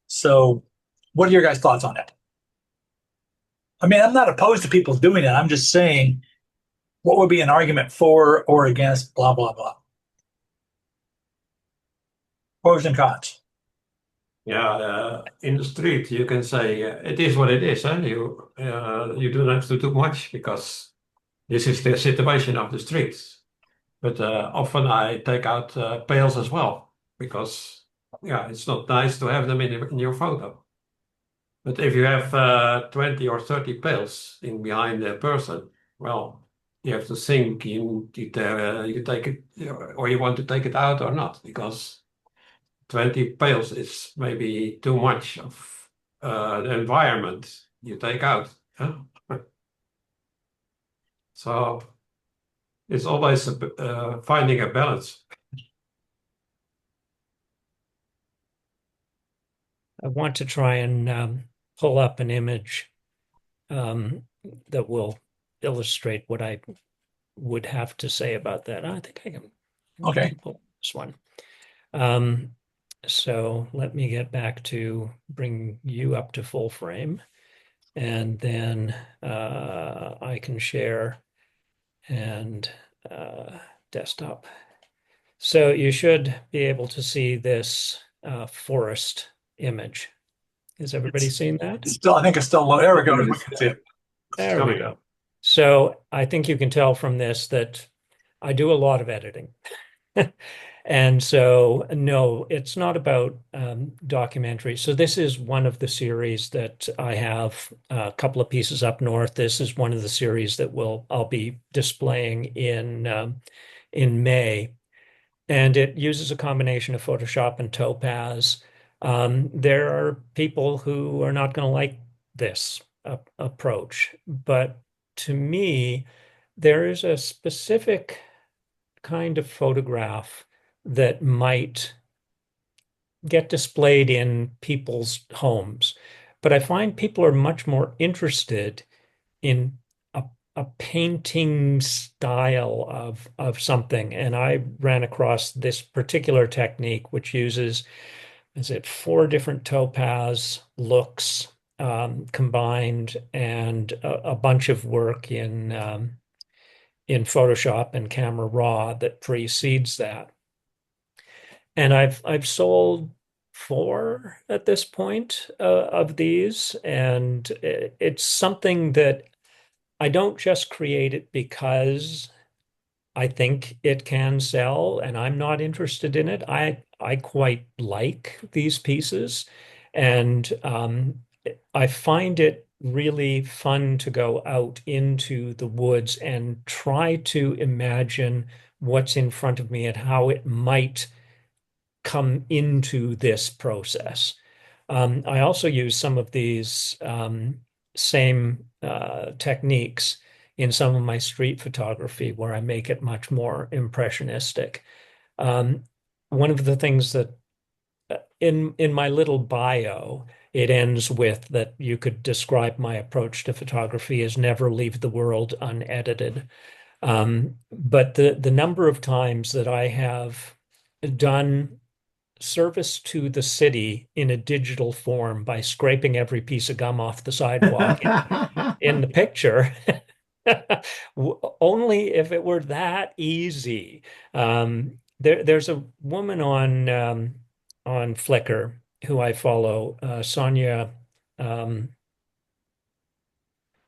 So, what are your guys' thoughts on it? I mean, I'm not opposed to people doing it. I'm just saying, what would be an argument for or against, blah, blah, blah. Pros and cons. Yeah, in the street, you can say it is what it is. You don't have to do much because this is the situation of the streets. But often I take out pails as well because yeah, it's not nice to have them in your photo. But if you have 20 or 30 pails in behind a person, well, you have to think you take it or you want to take it out or not because 20 pails is maybe too much of the environment you take out. Huh? So it's always finding a balance. I want to try and pull up an image that will illustrate what I would have to say about that. I think I Okay. can pull this one. So let me get back to bring you up to full frame, and then I can share and desktop. So you should be able to see this forest image. Has everybody seen that? Still, I think it's still low. There we go. There it We is. can see it. There we Coming go. up. So I think you can tell from this that I do a lot of editing. And so, no, it's not about documentary. So this is one of the series that I have a couple of pieces up north. This is one of the series that I'll be displaying in May, and it uses a combination of Photoshop and Topaz. There are people who are not going to like this approach, but to me, there is a specific kind of photograph that might get displayed in people's homes. But I find people are much more interested in a painting style of something. And I ran across this particular technique, which uses, is it 4 different topaz looks combined and a bunch of work in Photoshop and Camera Raw that precedes that. And I've sold 4 at this point of these, and it's something that I don't just create it because I think it can sell and I'm not interested in it. I quite like these pieces, and I find it really fun to go out into the woods and try to imagine what's in front of me and how it might come into this process. I also use some of these same techniques in some of my street photography where I make it much more impressionistic. Um, One of the things that in my little bio, it ends with that you could describe my approach to photography as never leave the world unedited. But the number of times that I have done service to the city in a digital form by scraping every piece of gum off the sidewalk in the picture. Only if it were that easy. There's a woman on Flickr who I follow, Sonia. Oh,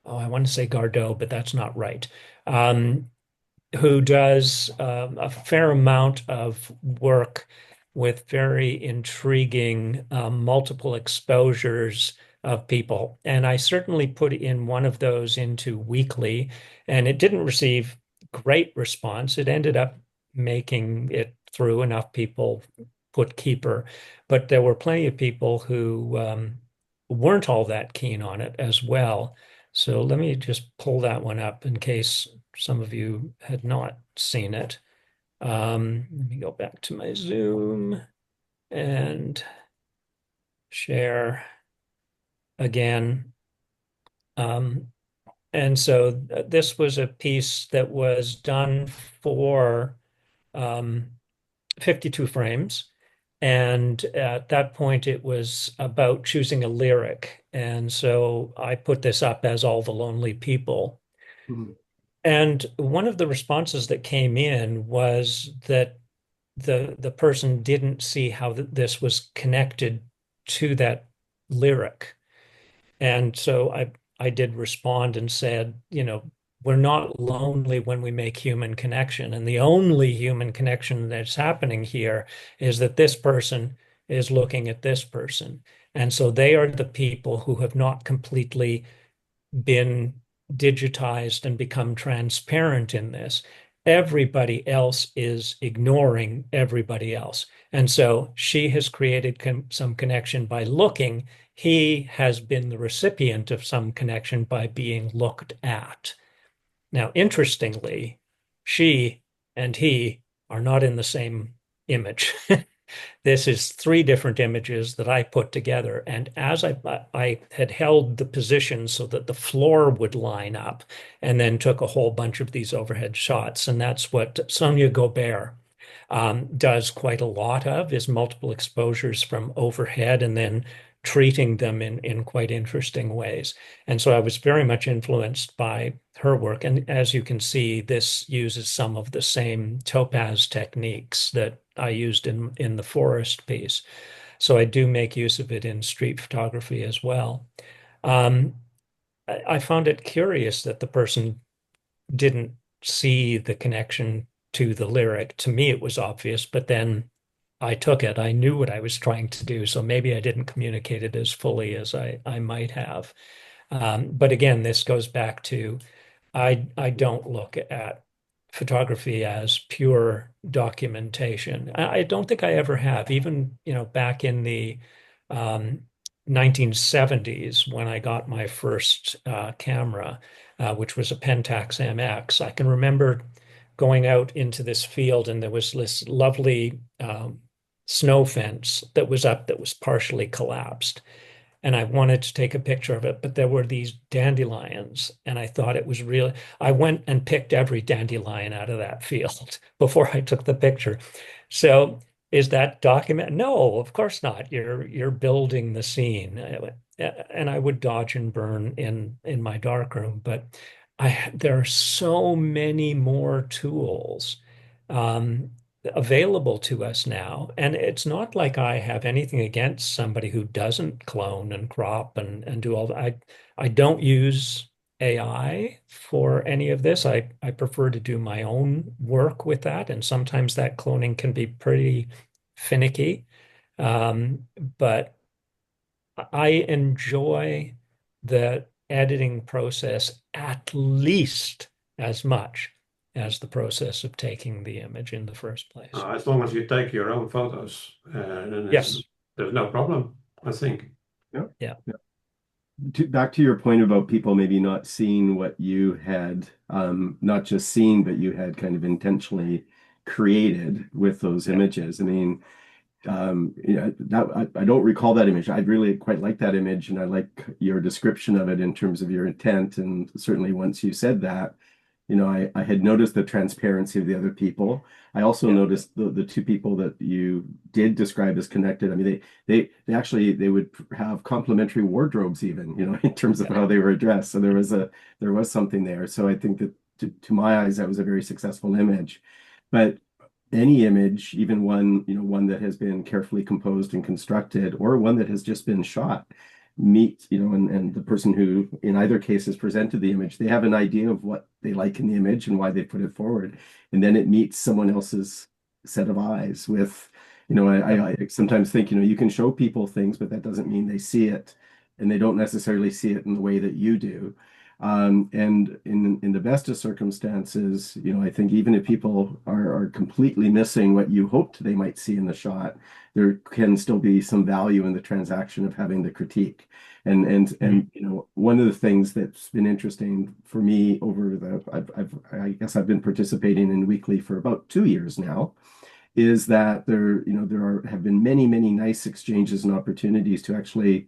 I want to say Gardot, but that's not right. Um, who does a fair amount of work with very intriguing multiple exposures of people. And I certainly put in one of those into Weekly, and it didn't receive great response. It ended up making it through. Enough people put Keeper, but there were plenty of people who weren't all that keen on it as well. So let me just pull that one up in case some of you had not seen it. Let me go back to my Zoom and share again. Um, and so this was a piece that was done for 52 frames. And at that point, it was about choosing a lyric. And so I put this up as All the Lonely People. Mhm. And one of the responses that came in was that the person didn't see how this was connected to that lyric. And so I did respond and said, we're not lonely when we make human connection. And the only human connection that's happening here is that this person is looking at this person. And so they are the people who have not completely been digitized and become transparent in this. Everybody else is ignoring everybody else. And so she has created some connection by looking. He has been the recipient of some connection by being looked at. Now, interestingly, she and he are not in the same image. This is three different images that I put together. And as I had held the position so that the floor would line up, and then took a whole bunch of these overhead shots. And that's what Sonia Gobert does quite a lot of, is multiple exposures from overhead and then treating them in quite interesting ways. And so I was very much influenced by her work. And as you can see, this uses some of the same topaz techniques that I used in the forest piece. So I do make use of it in street photography as well. Um, I found it curious that the person didn't see the connection to the lyric. To me, it was obvious, but then I took it. I knew what I was trying to do, so maybe I didn't communicate it as fully as I might have. But again, this goes back to I don't look at photography as pure documentation. I don't think I ever have. Even, back in the um, 1970s when I got my first camera, which was a Pentax MX, I can remember going out into this field and there was this lovely snow fence that was up that was partially collapsed. And I wanted to take a picture of it, but there were these dandelions, and I thought it was real. I went and picked every dandelion out of that field before I took the picture. So is that document? No, of course not. You're building the scene. And I would dodge and burn in my darkroom, but there are so many more tools um, available to us now. And it's not like I have anything against somebody who doesn't clone and crop and do all that. I don't use AI for any of this. I prefer to do my own work with that. And sometimes that cloning can be pretty finicky. But I enjoy the editing process at least as much as the process of taking the image in the first place. As long as you take your own photos, then Yes. there's no problem, I think. Yeah. Yeah. Yeah. Back to your point about people maybe not seeing what you had, not just seen, but you had kind of intentionally created with those Yeah. images. I mean, that I don't recall that image. I really quite like that image, and I like your description of it in terms of your intent. And certainly once you said that, I had noticed the transparency of the other people. I also Yeah. noticed the two people that you did describe as connected. I mean, they actually they would have complementary wardrobes even, in terms of Yeah. how they were dressed. So there was something there. So I think that to my eyes, that was a very successful image. But any image, even one that has been carefully composed and constructed, or one that has just been shot, meet, and the person who in either case has presented the image, they have an idea of what they like in the image and why they put it forward. And then it meets someone else's set of eyes with, I sometimes think, you can show people things, but that doesn't mean they see it, and they don't necessarily see it in the way that you do. And in the best of circumstances, I think even if people are completely missing what you hoped they might see in the shot, there can still be some value in the transaction of having the critique. And one of the things that's been interesting for me I guess I've been participating in Weekly for about 2 years now, is that have been many, many nice exchanges and opportunities to actually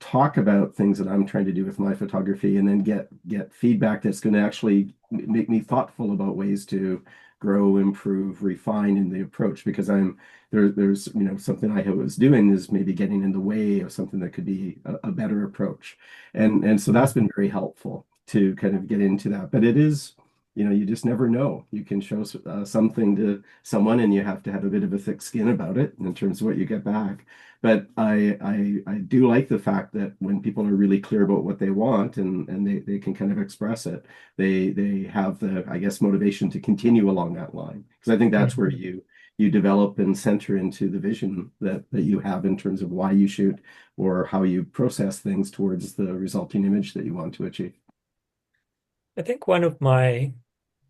talk about things that I'm trying to do with my photography, and then get feedback that's going to actually make me thoughtful about ways to grow, improve, refine in the approach, because there's something I was doing is maybe getting in the way of something that could be a better approach. And so that's been very helpful to kind of get into that. But it is, you just never know. You can show something to someone and you have to have a bit of a thick skin about it in terms of what you get back. But I do like the fact that when people are really clear about what they want, and they can kind of express it, they have the, I guess, motivation to continue along that line. Because I think that's where you develop and center into the vision that you have in terms of why you shoot or how you process things towards the resulting image that you want to achieve. I think one of my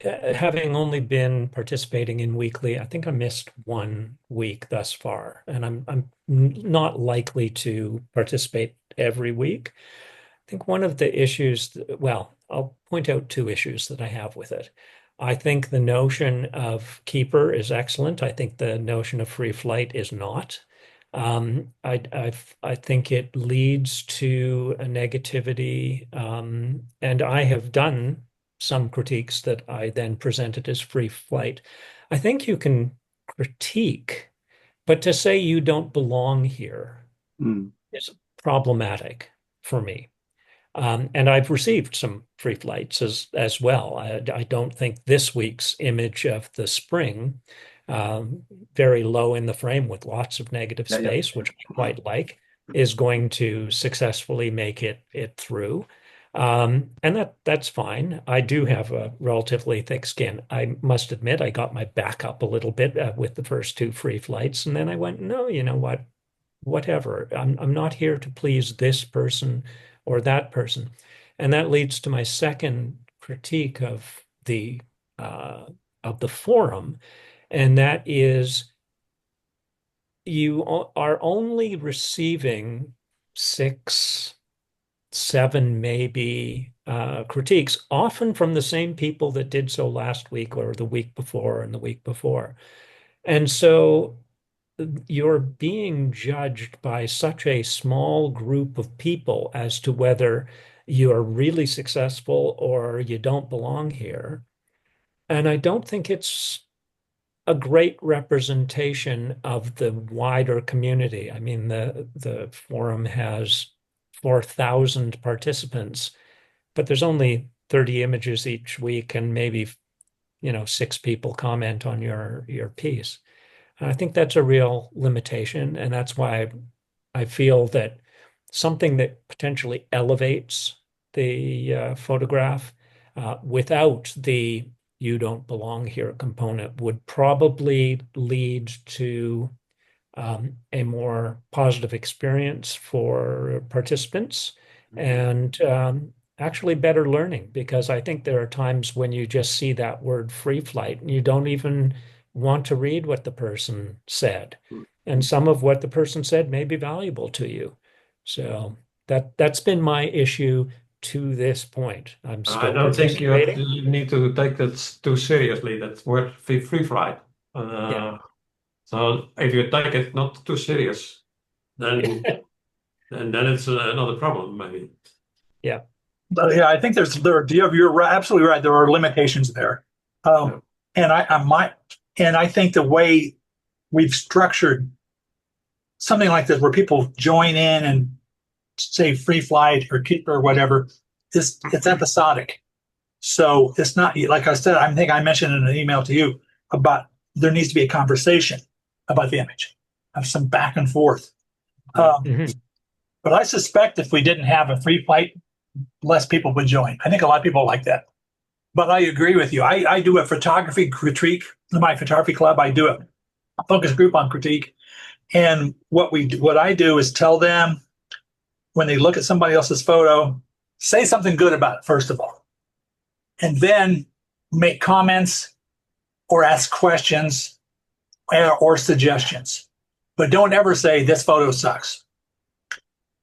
having only been participating in Weekly, I think I missed 1 week thus far, and I'm not likely to participate every week. I think one of the issues, well, I'll point out 2 issues that I have with it. I think the notion of keeper is excellent. I think the notion of free flight is not. I think it leads to a negativity, and I have done some critiques that I then presented as free flight. I think you can critique, but to say you don't belong here is problematic for me. And I've received some free flights as well. I don't think this week's image of the spring, very low in the frame with lots of negative space, which I quite like, is going to successfully make it through. And that's fine. I do have a relatively thick skin. I must admit, I got my back up a little bit with the first 2 free flights, and then I went, no, you know what? Whatever. I'm not here to please this person or that person. And that leads to my second critique of the forum, and that is you are only receiving 6, 7 maybe critiques, often from the same people that did so last week or the week before and the week before. And so you're being judged by such a small group of people as to whether you're really successful or you don't belong here. And I don't think it's a great representation of the wider community. I mean, the forum has 4,000 participants, but there's only 30 images each week, and maybe 6 people comment on your piece. And I think that's a real limitation, and that's why I feel that something that potentially elevates the photograph without the "you don't belong here" component would probably lead to a more positive experience for participants and actually better learning, because I think there are times when you just see that word free flight and you don't even want to read what the person said. And some of what the person said may be valuable to you. So that's been my issue to this point. I'm I still don't think participating. you need to take that too seriously. That word free flight. Yeah. So if you take it not too serious, then it's another problem maybe. Yeah. Yeah, I think you're absolutely right. There are limitations there. And I think the way we've structured something like this, where people join in and say free flight or keep or whatever, it's episodic. So it's not, like I said, I think I mentioned in an email to you about there needs to be a conversation about the image, have some back and forth. Mhm. But I suspect if we didn't have a free flight, less people would join. I think a lot of people like that. But I agree with you. I do a photography critique in my photography club. I do a focus group on critique. And what I do is tell them when they look at somebody else's photo, say something good about it, first of all, and then make comments or ask questions or suggestions. But don't ever say this photo sucks.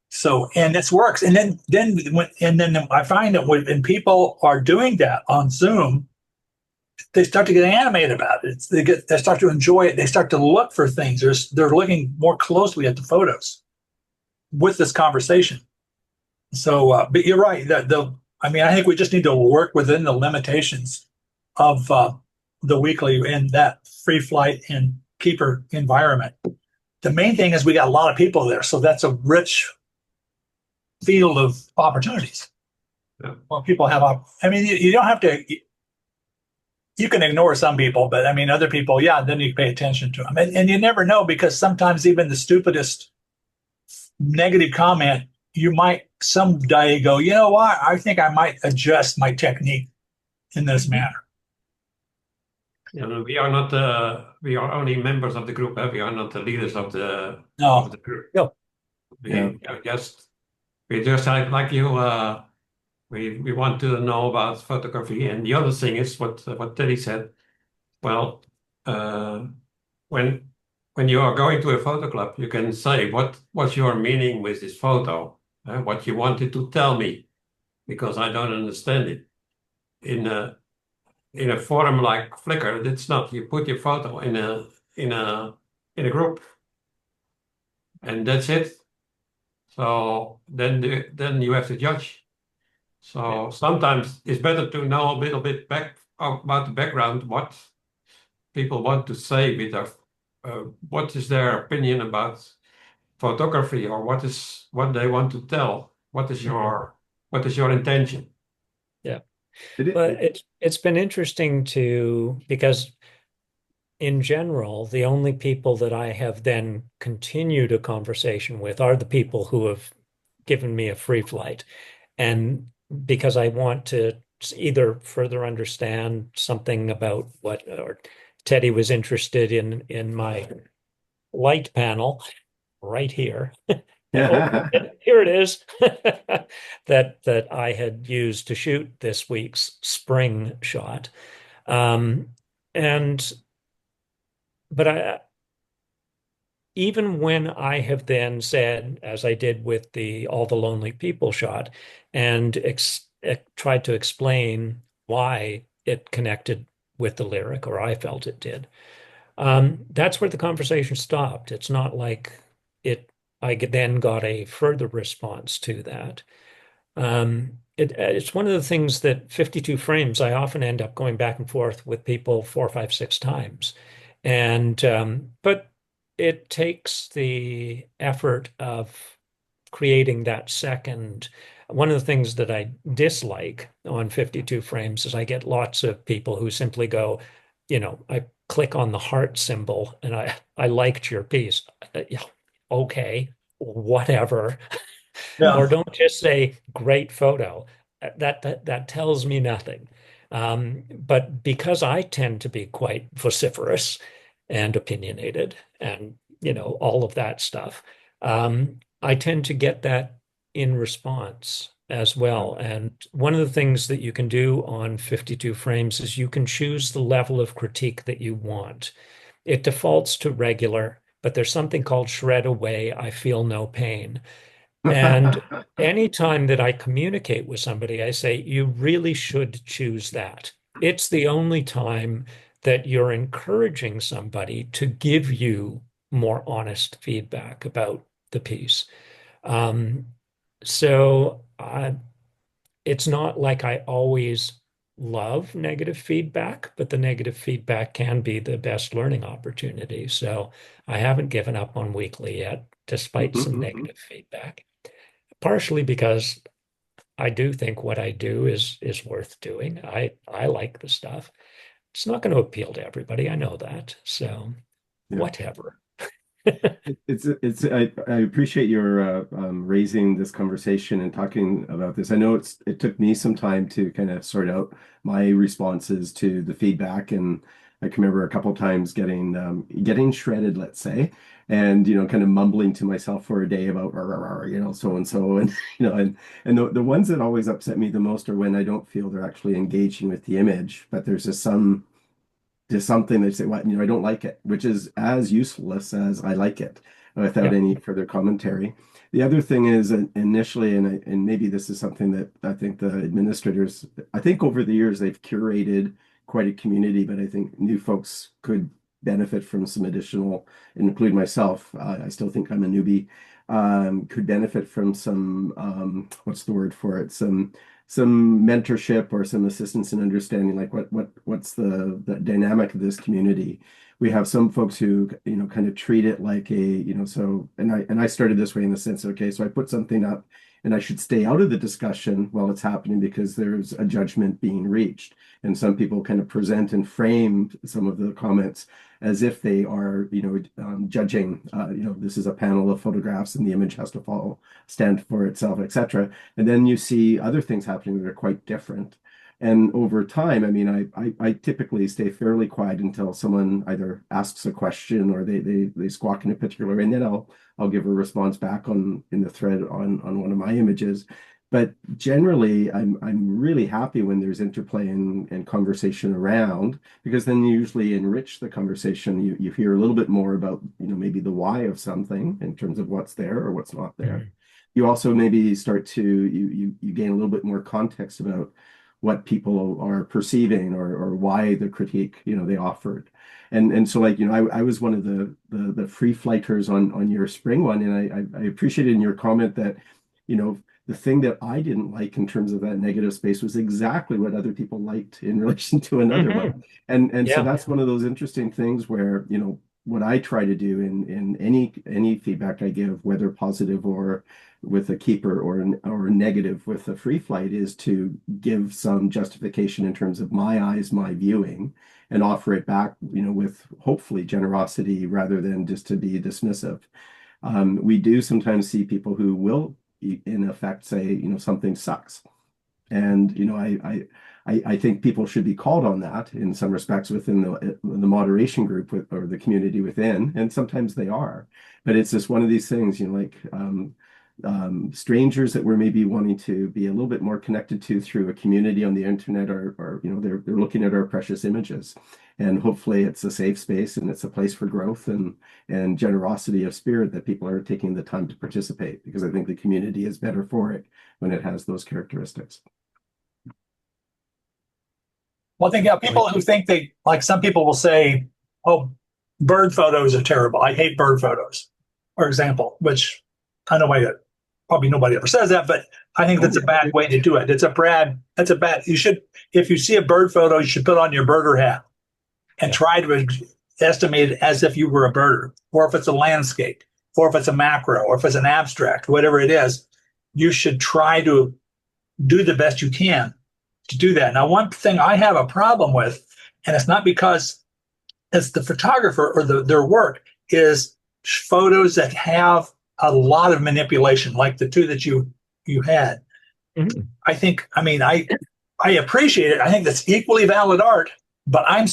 So, and this works. And then I find that when people are doing that on Zoom, they start to get animated about it. They start to enjoy it. They start to look for things. They're looking more closely at the photos with this conversation. So, but you're right. I mean, I think we just need to work within the limitations of the weekly in that free flight and keeper environment. The main thing is we got a lot of people there, so that's a rich field of opportunities. Yeah. Well, people have. I mean, you don't have to. You can ignore some people, but I mean, other people, yeah. Then you pay attention to them, and you never know, because sometimes even the stupidest negative comment, you might someday go, you know what? I think I might adjust my technique in this manner. Yeah, we are not we are only members of the group. We are not the leaders of the No. group. No. We are just like you. We want to know about photography. And the other thing is what Teddy said. Well, when you are going to a photo club, you can say what's your meaning with this photo, what you wanted to tell me, because I don't understand it. In a forum like Flickr, it's not. You put your photo in a group, and that's it. So then you have to judge. So sometimes it's better to know a little bit back about the background, what people want to say with what is their opinion about photography, or what they want to tell. What is your intention? Yeah. It, But it, it's been interesting because in general, the only people that I have then continued a conversation with are the people who have given me a free flight. And because I want to either further understand something about or Teddy was interested in my light panel right here. Oh, here it is that I had used to shoot this week's spring shot. Um, and but even when I have then said, as I did with the All the Lonely People shot, and tried to explain why it connected with the lyric, or I felt it did, that's where the conversation stopped. It's not like I then got a further response to that. It's one of the things that 52 frames, I often end up going back and forth with people 4, 5, 6 times. And but it takes the effort of creating that second. One of the things that I dislike on 52 frames is I get lots of people who simply go, I click on the heart symbol and I liked your piece. Yeah, okay, whatever. Yeah. Or don't just say great photo. That tells me nothing. But because I tend to be quite vociferous and opinionated and all of that stuff, I tend to get that in response as well. And one of the things that you can do on 52 frames is you can choose the level of critique that you want. It defaults to regular, but there's something called shred away. I feel no pain. And anytime that I communicate with somebody, I say, you really should choose that. It's the only time that you're encouraging somebody to give you more honest feedback about the piece. Um, so it's not like I always love negative feedback, but the negative feedback can be the best learning opportunity. So I haven't given up on weekly yet, despite some negative feedback. Partially because I do think what I do is worth doing. I like the stuff. It's not going to appeal to everybody. I know that. So yeah. whatever. I appreciate your raising this conversation and talking about this. I know it took me some time to kind of sort out my responses to the feedback, and I can remember a couple times getting shredded, let's say, and kind of mumbling to myself for a day about "Rah, rah, rah," so and so, and and the ones that always upset me the most are when I don't feel they're actually engaging with the image, but there's just something they say, what, I don't like it, which is as useless as I like it, without Yeah. any further commentary. The other thing is initially, and maybe this is something that I think the administrators, I think over the years they've curated quite a community, but I think new folks could benefit from some additional, including myself. I still think I'm a newbie. Could benefit from some, what's the word for it? Some mentorship or some assistance in understanding like what's the dynamic of this community. We have some folks who kind of treat it like a so, and I started this way in the sense, okay, so I put something up and I should stay out of the discussion while it's happening because there's a judgment being reached, and some people kind of present and frame some of the comments as if they are judging, this is a panel of photographs and the image has to stand for itself, etc. And then you see other things happening that are quite different. And over time, I mean, I typically stay fairly quiet until someone either asks a question or they squawk in a particular way, and then I'll give a response back in the thread on one of my images. But generally, I'm really happy when there's interplay and conversation around, because then you usually enrich the conversation. You hear a little bit more about maybe the why of something in terms of what's there or what's not there. Mhm. You also maybe start to you gain a little bit more context about what people are perceiving or why the critique they offered. And so like I was one of the free flighters on your spring one, and I appreciated in your comment that the thing that I didn't like in terms of that negative space was exactly what other people liked in relation to another one. And so Yeah. that's one of those interesting things where what I try to do in any feedback I give, whether positive or with a keeper or negative with a free flight, is to give some justification in terms of my eyes, my viewing, and offer it back, with hopefully generosity rather than just to be dismissive. We do sometimes see people who will, in effect, say, something sucks. And I think people should be called on that in some respects within the moderation group or the community within, and sometimes they are. But it's just one of these things, like strangers that we're maybe wanting to be a little bit more connected to through a community on the internet, or they're looking at our precious images, and hopefully it's a safe space and it's a place for growth and generosity of spirit that people are taking the time to participate, because I think the community is better for it when it has those characteristics. Well, I think people who think like some people will say, "Oh, bird photos are terrible. I hate bird photos," for example, which I know probably nobody ever says that, but I think that's a bad way to do it. You should, if you see a bird photo, you should put on your birder hat and try to estimate it as if you were a birder, or if it's a landscape, or if it's a macro, or if it's an abstract, whatever it is, you should try to do the best you can to do that. Now, one thing I have a problem with, and it's not because it's the photographer or their work, is photos that have a lot of manipulation, like the two that you had. Mhm. I appreciate it. I think that's equally valid art, but I'm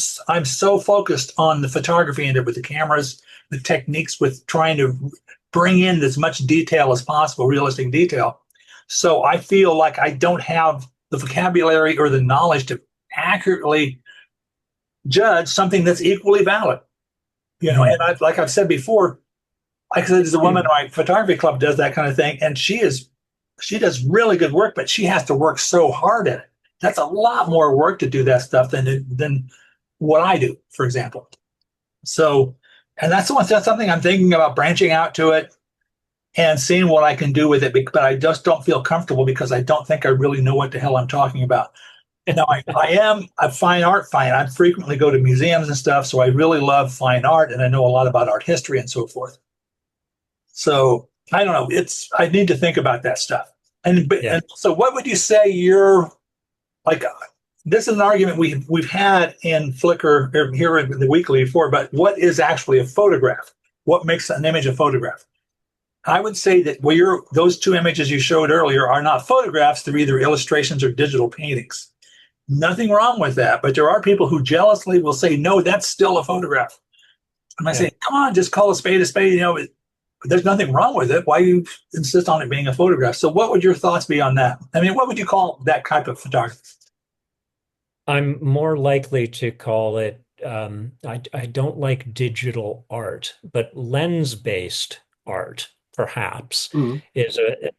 so focused on the photography and with the cameras, the techniques with trying to bring in as much detail as possible, realistic detail. So I feel like I don't have the vocabulary or the knowledge to accurately judge something that's equally valid. And like I've said before, like I said, there's a woman in my photography club does that kind of thing, and she does really good work, but she has to work so hard at it. That's a lot more work to do that stuff than what I do, for example. So, and that's something I'm thinking about branching out to it and seeing what I can do with it. But I just don't feel comfortable because I don't think I really know what the hell I'm talking about. Now, I am a fine art fan. I frequently go to museums and stuff, so I really love fine art, and I know a lot about art history and so forth. So I don't know. I need to think about that stuff. And so, what would you say you're like? This is an argument we've had in Flickr here in the Weekly before, but what is actually a photograph? what makes an image a photograph. I would say that those two images you showed earlier are not photographs, they're either illustrations or digital paintings. Nothing wrong with that, but there are people who jealously will say, no, that's still a photograph. And I say, come on, just call a spade a spade. There's nothing wrong with it. Why do you insist on it being a photograph? So what would your thoughts be on that? I mean, what would you call that type of photography? I'm more likely to call it, I don't like digital art, but lens-based art, perhaps, Mhm.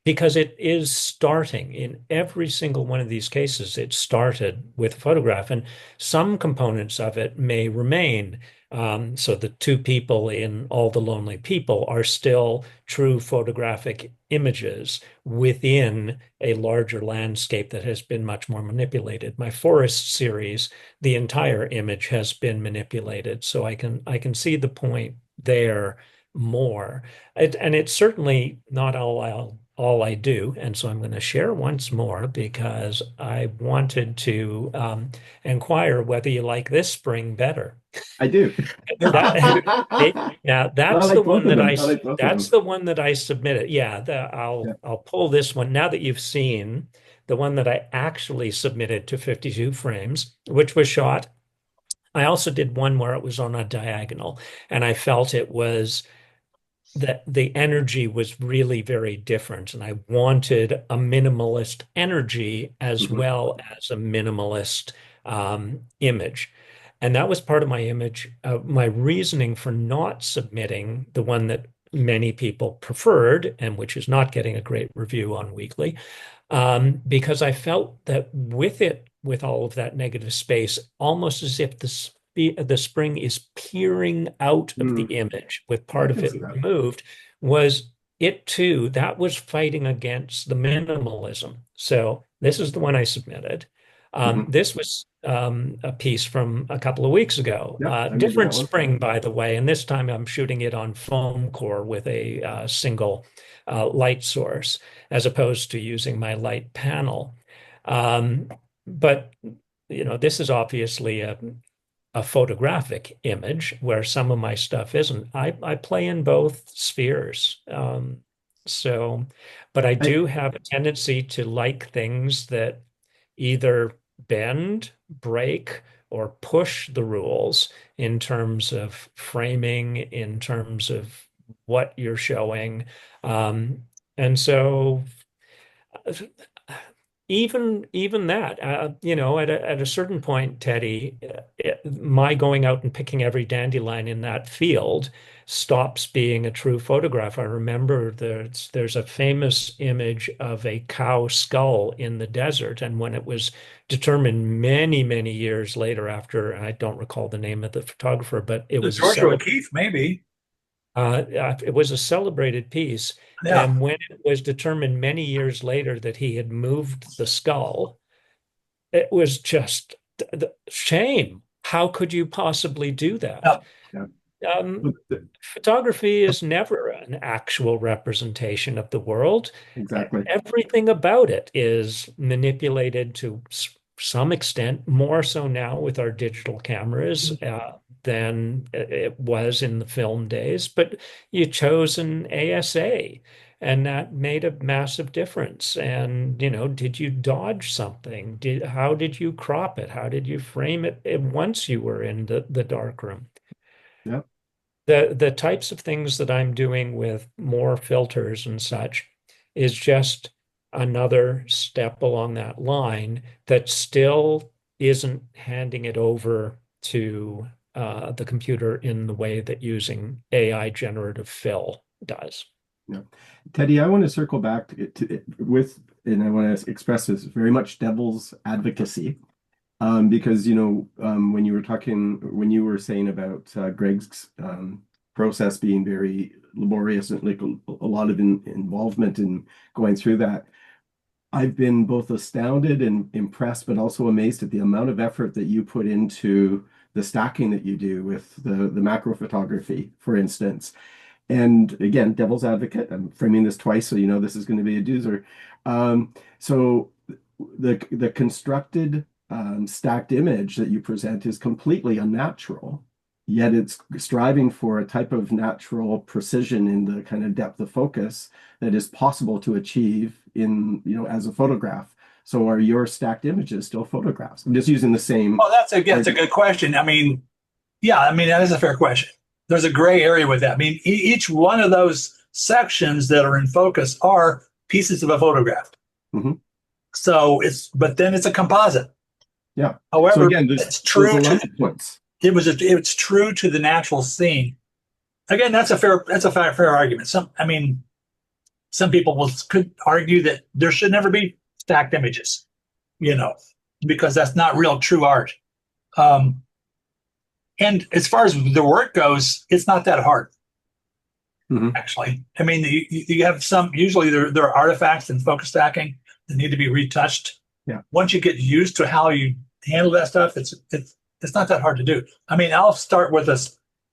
because it is starting in every single one of these cases. It started with a photograph, and some components of it may remain. So the two people in All the Lonely People are still true photographic images within a larger landscape that has been much more manipulated. My forest series, the entire image has been manipulated, so I can see the point there more. And it's certainly not all I do, and so I'm going to share once more because I wanted to inquire whether you like this spring better. I do. That now I that's the like both one of that them. I like both of that's them. the one that I submitted. Yeah, Yeah. I'll pull this one now that you've seen the one that I actually submitted to 52 frames, which was shot. I also did one where it was on a diagonal, and I felt it was that the energy was really very different, and I wanted a minimalist energy as Mhm. well as a minimalist image. And that was part of my reasoning for not submitting the one that many people preferred, and which is not getting a great review on Weekly, because I felt that with all of that negative space, almost as if the spring is peering out of the Mm. image with Yeah, I part of can it see that. removed, was it too, that was fighting against the minimalism. So this is the one I submitted. Mhm. This was a piece from a couple of weeks ago. Yep, I remember Different that one. spring, by the way, and this time I'm shooting it on foam core with a single light source as opposed to using my light panel. Um, but this is obviously a photographic image where some of my stuff isn't. I play in both spheres. So, but I I do have a tendency to like things that either bend, break, or push the rules in terms of framing, in terms of what you're showing. And so even that, at a certain point, Teddy, my going out and picking every dandelion in that field stops being a true photograph. I remember there's a famous image of a cow skull in the desert, and when it was determined many, many years later, after I don't recall the name of the photographer, but it was a Georgia celebrated O'Keeffe, maybe. it was a celebrated piece. Yeah. And when it was determined many years later that he had moved the skull, it was just the shame. How could you possibly do that? Yeah. yeah. Um, But Photography is never an actual representation of the world. exactly. Everything about it is manipulated to some extent, more so now with our digital cameras than it was in the film days. But you chose an ASA, and that made a massive difference. And, did you dodge something? How did you crop it? How did you frame it once you were in the dark room? Yeah. The types of things that I'm doing with more filters and such is just another step along that line that still isn't handing it over to the computer in the way that using AI generative fill does. Yeah. Teddy, I want to circle back and I want to express this very much devil's advocacy. Because when you were saying about Greg's process being very laborious and like a lot of involvement in going through that, I've been both astounded and impressed, but also amazed at the amount of effort that you put into the stacking that you do with the macro photography, for instance. And again, devil's advocate, I'm framing this twice, so you know this is going to be a doozer. So the constructed stacked image that you present is completely unnatural. yet it's striving for a type of natural precision in the kind of depth of focus that is possible to achieve in, as a photograph. So are your stacked images still photographs? I'm just using the same. Oh, that's a good question. I mean, yeah, I mean, that is a fair question. There's a gray area with that. I mean, each one of those sections that are in focus are pieces of a photograph. Mhm. So but then it's a composite. Yeah. So However, again, it's true those to points. it's true to the natural scene. Again, that's a fair argument. Some people could argue that there should never be stacked images, because that's not real true art. And as far as the work goes, it's not that hard, actually. I mean, you have usually there are artifacts in focus stacking that need to be retouched. Yeah. Once you get used to how you handle that stuff, it's not that hard to do. I mean, I'll start with a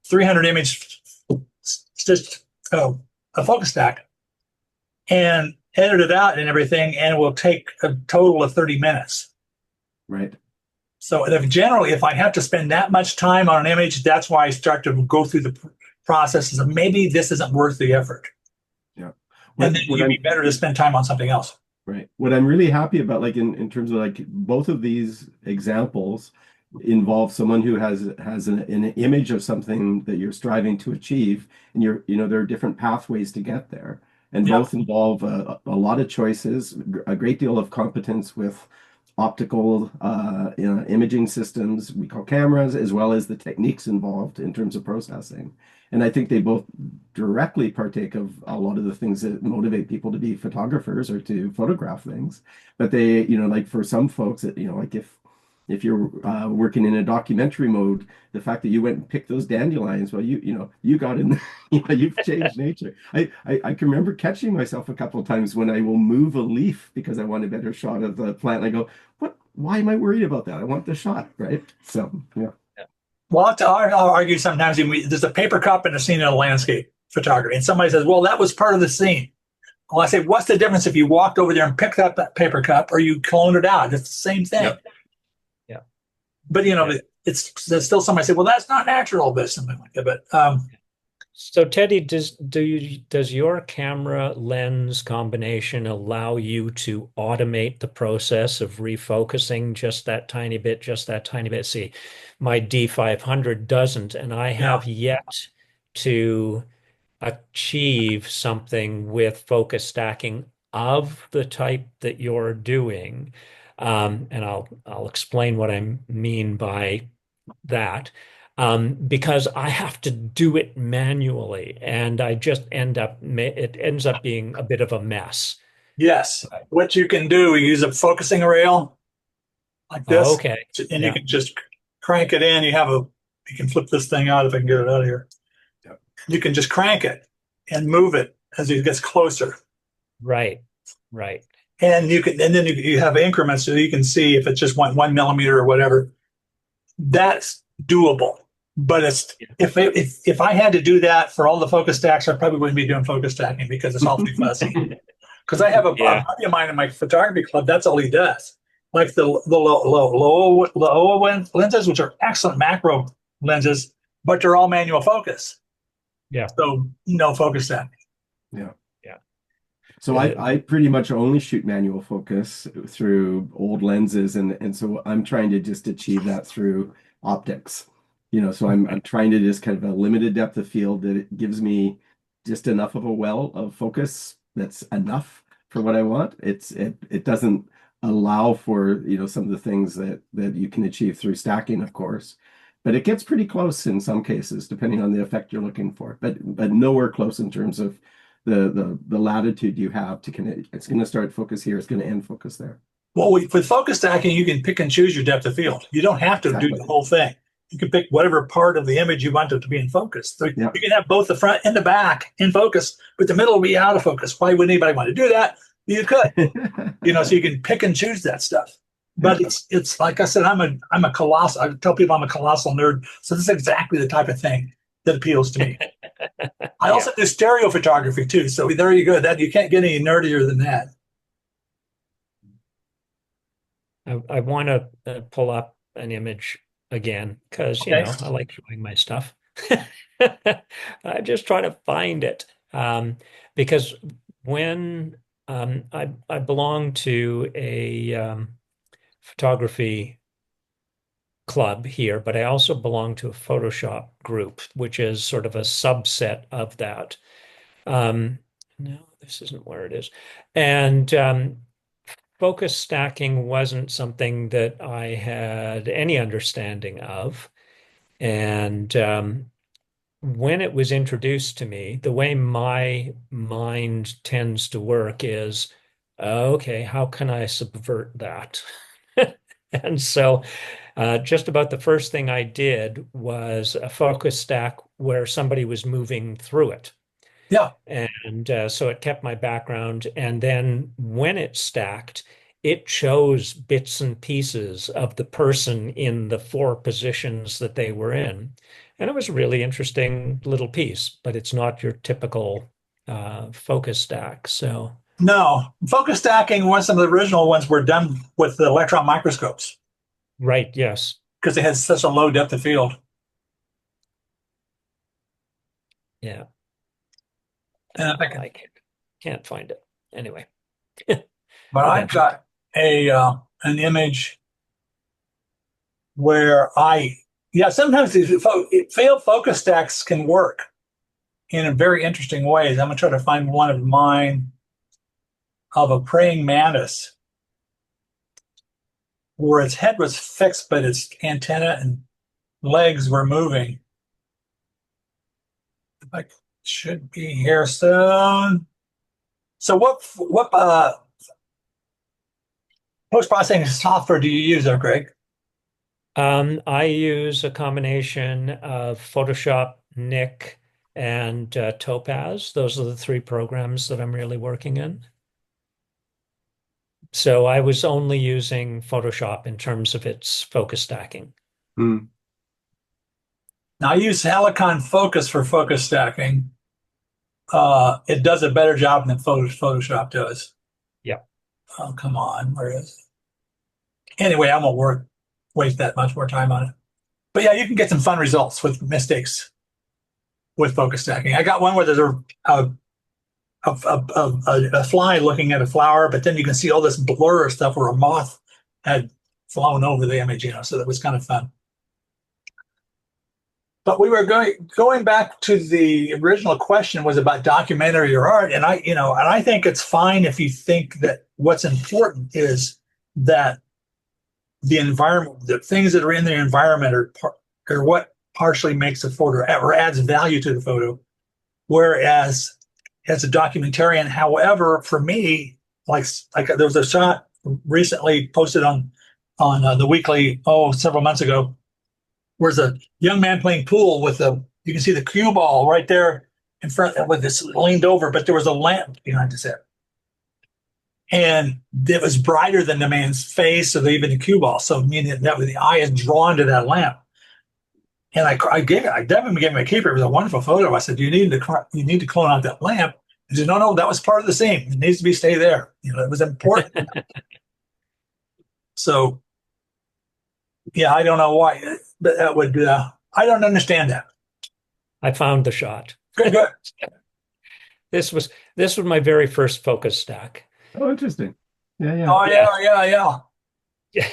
300 image just a focus stack and edit it out and everything, and it will take a total of 30 minutes. Right. So generally, if I have to spend that much time on an image, that's why I start to go through the processes of maybe this isn't worth the effort. Yeah. And then you'd be better to spend time on something else. Right. What I'm really happy about, like in terms of like both of these examples involve someone who has an image of something that you're striving to achieve, and there are different pathways to get there, and both involve a lot of choices, a great deal of competence with optical imaging systems we call cameras, as well as the techniques involved in terms of processing. And I think they both directly partake of a lot of the things that motivate people to be photographers or to photograph things. But they, like for some folks, like if you're working in a documentary mode, the fact that you went and picked those dandelions, well, you got in, you've changed nature. I can remember catching myself a couple of times when I will move a leaf because I want a better shot of the plant. And I go, what? Why am I worried about that? I want the shot, right? So, yeah. Well, I'll argue sometimes there's a paper cup in a scene in a landscape photography, and somebody says, well, that was part of the scene. Well, I say, what's the difference if you walked over there and picked up that paper cup or you cloned it out? It's the same thing. Yep. But there's still somebody say, well, that's not natural, but something like that. But so Teddy, does your camera lens combination allow you to automate the process of refocusing just that tiny bit? See, my D500 doesn't, and I have yet to achieve something with focus stacking of the type that you're doing. And I'll explain what I mean by that. Because I have to do it manually, and I just it ends up being a bit of a mess. yes, what you can do, you use a focusing rail like this, Okay. and you can just crank it in. You can flip this thing out if I can get it out of here. Yep. You can just crank it and move it as it gets closer. Right. And then you have increments so you can see if it's just 1 millimeter or whatever. That's doable. But if I had to do that for all the focus stacks, I probably wouldn't be doing focus stacking because it's awfully fussy. Because I have a buddy of mine in my photography club, that's all he does. Like the low lenses, which are excellent macro lenses, but they're all manual focus. Yeah. So no focus stacking. Yeah. So I pretty much only shoot manual focus through old lenses, and so I'm trying to just achieve that through optics. So I'm trying to just kind of a limited depth of field that it gives me just enough of a well of focus that's enough for what I want. It doesn't allow for some of the things that you can achieve through stacking, of course, but it gets pretty close in some cases depending on the effect you're looking for. But nowhere close in terms of the latitude you have to it's going to start focus here, it's going to end focus there. Well, with focus stacking, you can pick and choose your depth of field. You don't have to do the whole thing. You can pick whatever part of the image you want it to be in focus. So you can have both the front and the back in focus, but the middle will be out of focus. Why wouldn't anybody want to do that? You could, so you can pick and choose that stuff. But it's like I said, I'm a colossal. I tell people I'm a colossal nerd. So this is exactly the type of thing that appeals to me. I also do stereo photography too. So there you go. That you can't get any nerdier than that. I want to pull up an image again because, Okay. I like showing my stuff. I just try to find it. Because when I belong to a photography club here, but I also belong to a Photoshop group, which is sort of a subset of that. Um, no, this isn't where it is. And focus stacking wasn't something that I had any understanding of. And when it was introduced to me, the way my mind tends to work is, okay, how can I subvert that? And so just about the first thing I did was a focus stack where somebody was moving through it. Yeah. And so it kept my background. And then when it stacked, it chose bits and pieces of the person in the four positions that they were in. And it was a really interesting little piece, but it's not your typical focus stack. So, No, focus stacking, one some of the original ones were done with the electron microscopes right, yes. because they had such a low depth of field. Yeah. And I I can't find it. Anyway, But I've eventually. got a an image where sometimes these failed focus stacks can work in very interesting ways. I'm gonna try to find one of mine of a praying mantis where its head was fixed, but its antenna and legs were moving. I should be here soon. So what post-processing software do you use there, Greg? I use a combination of Photoshop, Nik, and Topaz. Those are the three programs that I'm really working in. So I was only using Photoshop in terms of its focus stacking. Hmm. Now I use Helicon Focus for focus stacking. It does a better job than Photoshop does. Yeah. Oh, come on, where is it? Anyway, I won't waste that much more time on it. But yeah, you can get some fun results with mistakes with focus stacking. I got one where there's a fly looking at a flower, but then you can see all this blur stuff where a moth had flown over the image, so that was kind of fun. But we were going back to the original question was about documentary or art, and I think it's fine if you think that what's important is that the environment, the things that are in the environment are what partially makes a photo or adds value to the photo. Whereas as a documentarian, however, for me, like there was a shot recently posted on the Weekly, several months ago, where's a young man playing pool with you can see the cue ball right there in front with this leaned over, but there was a lamp behind his head. And it was brighter than the man's face or even the cue ball. So meaning that the eye is drawn to that lamp. And I definitely gave him a keeper. It was a wonderful photo. I said, you need to clone out that lamp. He said, no, that was part of the scene. It needs to stay there. It was important. So yeah, I don't know why, but that would, I don't understand that. I found the shot. Good, good. This was my very first focus stack. Oh, interesting. Yeah, yeah. Oh, yeah. Yeah.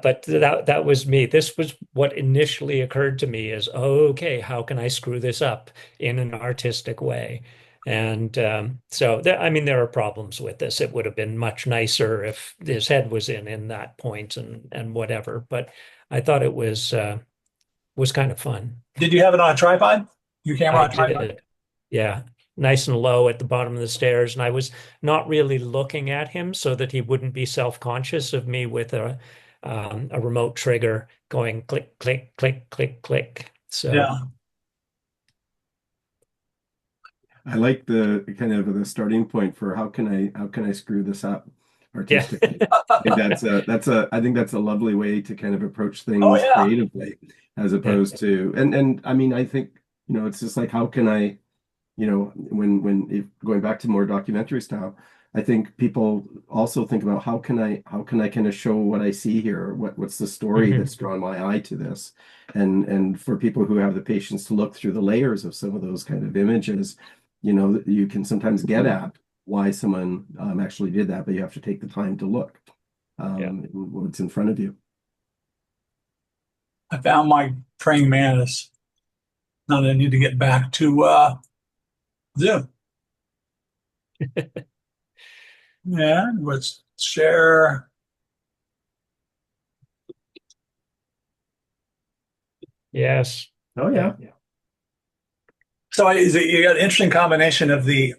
But that was me. This was what initially occurred to me is, okay, how can I screw this up in an artistic way? And so there are problems with this. It would have been much nicer if his head was in that point and whatever. But I thought it was kind of fun. Did you have it on a tripod? Your camera I on a tripod? did. Yeah, nice and low at the bottom of the stairs. And I was not really looking at him so that he wouldn't be self-conscious of me with a remote trigger going click, click, click, click, click. So Yeah. I like the kind of the starting point for how can I screw this up yeah. artistically. I think I think that's a lovely way to kind of approach Oh, things yeah. creatively as opposed to and I mean I think it's just like how can I when if going back to more documentary style, I think people also think about how can I kind of show what I see here? What's the story Mhm. that's drawn my eye to this? And for people who have the patience to look through the layers of some of those kind of images, you can sometimes get at why someone actually did that, but you have to take the time to look Yeah. what's in front of you. I found my praying mantis. Now that I need to get back to Zoom. Yeah, let's share. Yes. Oh yeah. So you got an interesting combination of the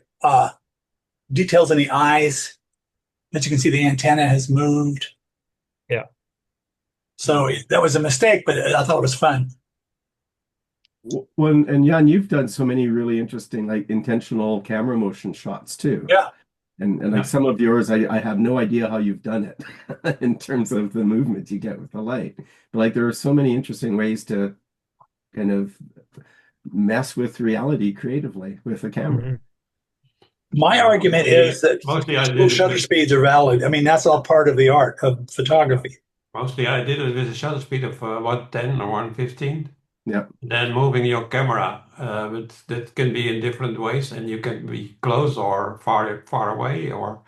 details in the eyes. As you can see, the antenna has moved. Yeah. So that was a mistake, but I thought it was fun. Well, and Jan, you've done so many really interesting, like intentional camera motion shots too. Yeah. And Yeah. like some of yours, I have no idea how you've done it in terms of the movement you get with the light. But like there are so many interesting ways to kind of mess with reality creatively with a camera. Mhm. My argument is that Mostly I full did it shutter with speeds are valid. I mean, that's all part of the art of photography. mostly I did it with a shutter speed of 110 or 115. Yeah. Then moving your camera, but that can be in different ways, and you can be close or far away, or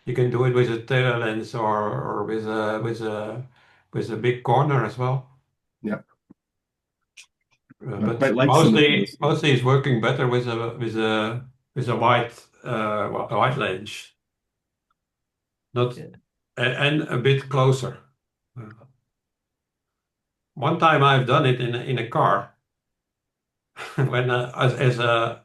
you can do it with a tele-lens or with a big corner as well. Yeah. But Quite like some of those. mostly it's working better with a wide lens, not Yeah. and a bit closer. One time I've done it in a car when as a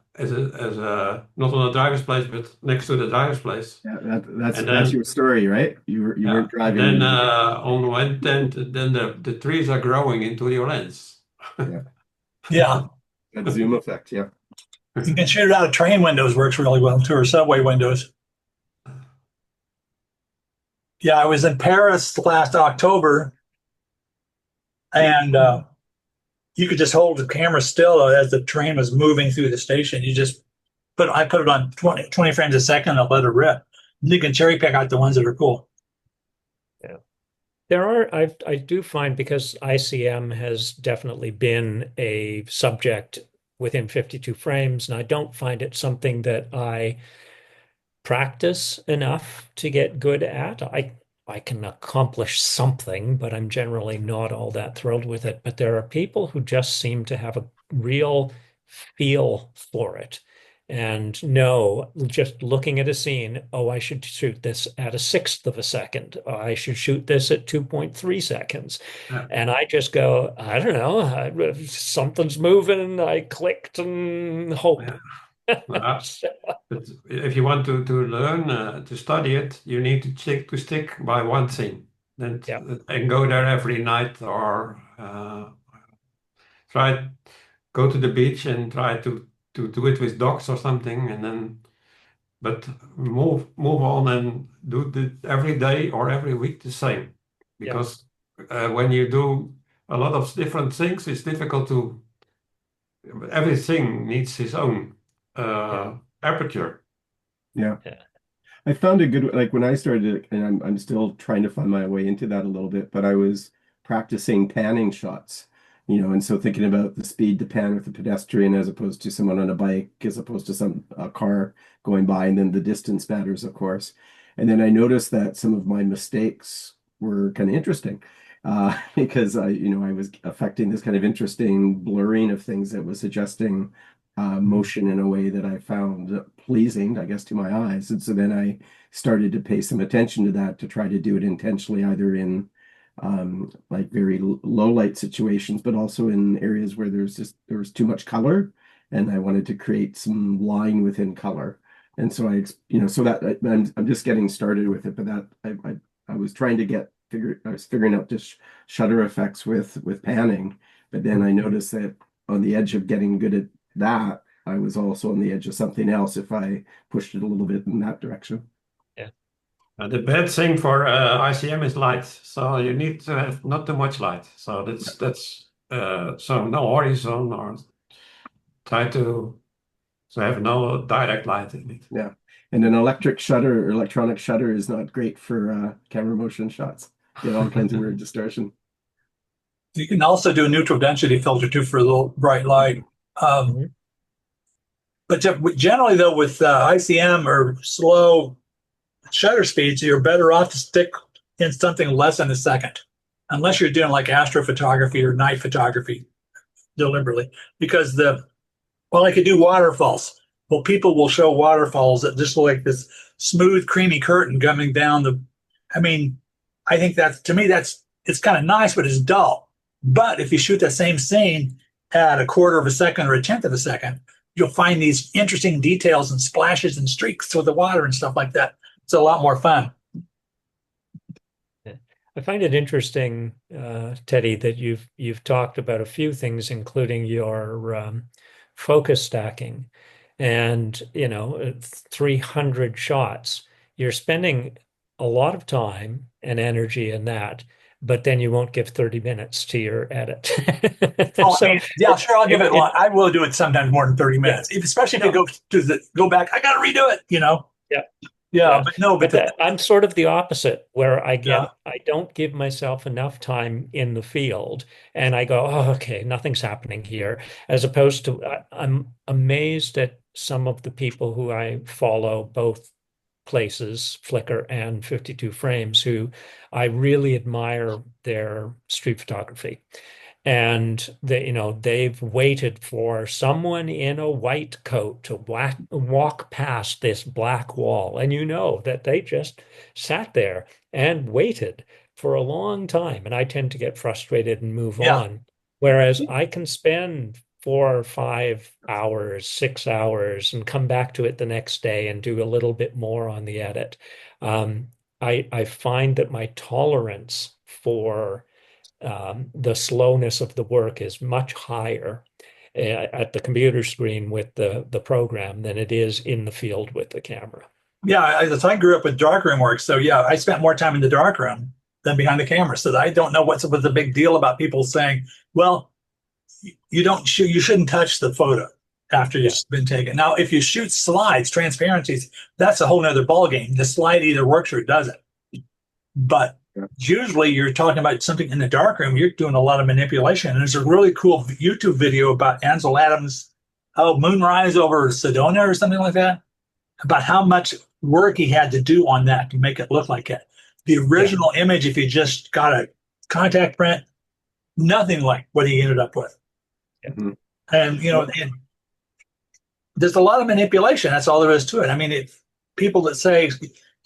not on the driver's place but next to the driver's place, Yeah, that's and that's then your story, right? You yeah, weren't and driving then when you on one tent, then the trees are growing into your lens. yeah, Yeah. that zoom effect, yeah. You can shoot it out of train windows, works really well too, or subway windows. Yeah, I was in Paris last October, and you could just hold the camera still as the train was moving through the station. I put it on 20 frames a second and let it rip. You can cherry pick out the ones that are cool. Yeah. I do find, because ICM has definitely been a subject within 52 frames, and I don't find it something that I practice enough to get good at. I can accomplish something, but I'm generally not all that thrilled with it. But there are people who just seem to have a real feel for it and know, just looking at a scene, oh, I should shoot this at a sixth of a second. Oh, I should shoot this at 2.3 seconds. Yeah. And I just go, I don't know, something's moving. I clicked and hope. Yeah. But if you want to learn to study it, you need to stick by one thing, then Yeah. and go there every night or try go to the beach and try to do it with dogs or something, and then but move on and do it every day or every week the same, Yeah. because when you do a lot of different things, it's difficult to everything needs its own Yeah. aperture. Yeah. Yeah. I found a good like when I started, and I'm still trying to find my way into that a little bit, but I was practicing panning shots, and so thinking about the speed to pan with a pedestrian as opposed to someone on a bike, as opposed to some a car going by, and then the distance matters, of course. And then I noticed that some of my mistakes were kind of interesting, because I was affecting this kind of interesting blurring of things that was suggesting motion in a way that I found pleasing, I guess, to my eyes. And so then I started to pay some attention to that to try to do it intentionally, either in like very low light situations, but also in areas where there was too much color, and I wanted to create some line within color. And so so that I'm just getting started with it, but that I was trying to I was figuring out just shutter effects with panning, but then I noticed that on the edge of getting good at that, I was also on the edge of something else if I pushed it a little bit in that direction. Yeah. The bad thing for ICM is light, so you need to have not too much light. So that's so no horizon, or try to So I have no direct light in it. Yeah. And an electric shutter or electronic shutter is not great for camera motion shots. Get all kinds of weird distortion. You can also do a neutral density filter too for a little bright light. Um, Mhm. but generally, though, with ICM or slow shutter speeds, you're better off to stick in something less than a second, unless you're doing like astrophotography or night photography deliberately. Because well, I could do waterfalls. Well, people will show waterfalls that just look like this smooth, creamy curtain coming down the. I mean, I think that's to me it's kind of nice, but it's dull. But if you shoot that same scene at a quarter of a second or a tenth of a second, you'll find these interesting details and splashes and streaks through the water and stuff like that. It's a lot more fun. Yeah. I find it interesting, Teddy, that you've talked about a few things, including your focus stacking, and 300 shots. You're spending a lot of time and energy in that, but then you won't give 30 minutes to your edit. Oh, I So mean, yeah, sure, I'll give it. it I will do it sometimes more than 30 yeah, minutes, especially if you no, go back. I got to redo it. yeah. Yeah, Yeah, but no, but I'm sort of the opposite, where yeah, I don't give myself enough time in the field, and I go, oh, okay, nothing's happening here. As opposed to, I'm amazed at some of the people who I follow, both places, Flickr and 52 Frames, who I really admire their street photography. And they've waited for someone in a white coat to walk past this black wall. And you know that they just sat there and waited for a long time. And I tend to get frustrated and move yeah, on. Whereas I can spend 4 or 5 hours, 6 hours, and come back to it the next day and do a little bit more on the edit. Um, I find that my tolerance for the slowness of the work is much higher at the computer screen with the program than it is in the field with the camera. yeah. I grew up with darkroom work, so yeah, I spent more time in the darkroom than behind the camera. So I don't know what's the big deal about people saying, "Well, you don't shoot, you shouldn't touch the photo after Yeah. it's been taken." Now, if you shoot slides, transparencies, that's a whole nother ballgame. The slide either works or it doesn't. But Yeah. usually you're talking about something in the darkroom, you're doing a lot of manipulation. And there's a really cool YouTube video about Ansel Adams, Moonrise over Sedona or something like that, about how much work he had to do on that to make it look like it. The Yeah. original image, if you just got a contact print, nothing like what he ended up with. Mhm. And, and there's a lot of manipulation. That's all there is to it. I mean, people that say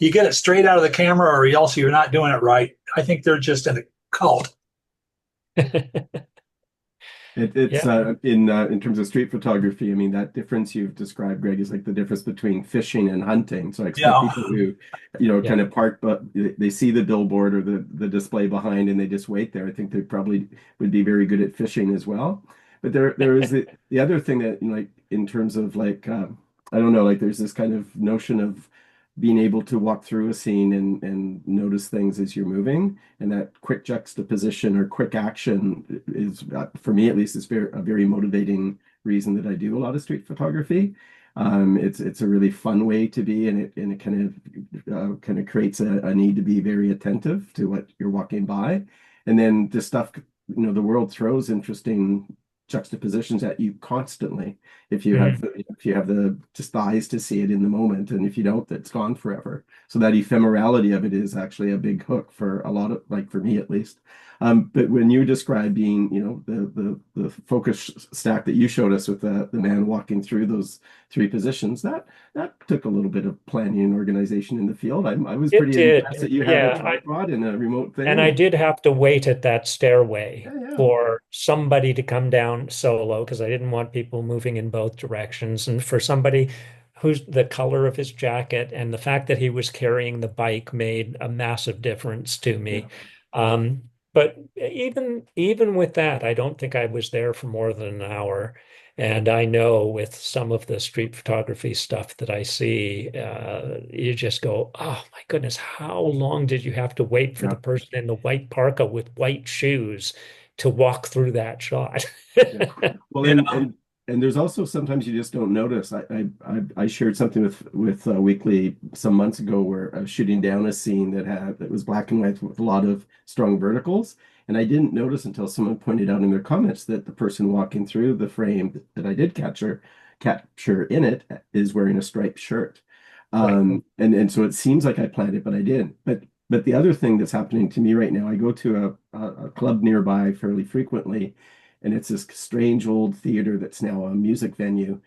you get it straight out of the camera or else you're not doing it right, I think they're just in a cult. It's Yeah. in terms of street photography. I mean, that difference you've described, Greg, is like the difference between fishing and hunting. So I expect Yeah. people who, Yeah. kind of park, but they see the billboard or the display behind, and they just wait there. I think they probably would be very good at fishing as well. But there is the other thing that, like, in terms of like, I don't know, like there's this kind of notion of being able to walk through a scene and notice things as you're moving, and that quick juxtaposition or quick action is, for me at least, is a very motivating reason that I do a lot of street photography. It's a really fun way to be, and it kind of creates a need to be very attentive to what you're walking by, and then the stuff, the world throws interesting juxtapositions at you constantly if you have Mhm. the just the eyes to see it in the moment, and if you don't, it's gone forever. So that ephemerality of it is actually a big hook for a lot of, like, for me at least. But when you describe being, the focus stack that you showed us with the man walking through those three positions, that took a little bit of planning and organization in the field. I was It pretty impressed did. that you had a Yeah. tripod and a remote And I thing. did have to wait at that stairway Yeah, yeah. for somebody to come down solo because I didn't want people moving in both directions. And for somebody who's the color of his jacket and the fact that he was carrying the bike made a massive difference to Yeah. me. But even with that, I don't think I was there for more than an hour. And I know with some of the street photography stuff that I see, you just go, oh my goodness, how long did you have to wait for Yeah. the person in the white parka with white shoes to walk through that shot? Yeah. Well, Yeah. and And there's also sometimes you just don't notice. I shared something with Weekly some months ago where I was shooting down a scene that was black and white with a lot of strong verticals, and I didn't notice until someone pointed out in their comments that the person walking through the frame that I did capture in it is wearing a striped shirt. Right. And so it seems like I planned it, but I didn't. But the other thing that's happening to me right now, I go to a club nearby fairly frequently, and it's this strange old theater that's now a music venue,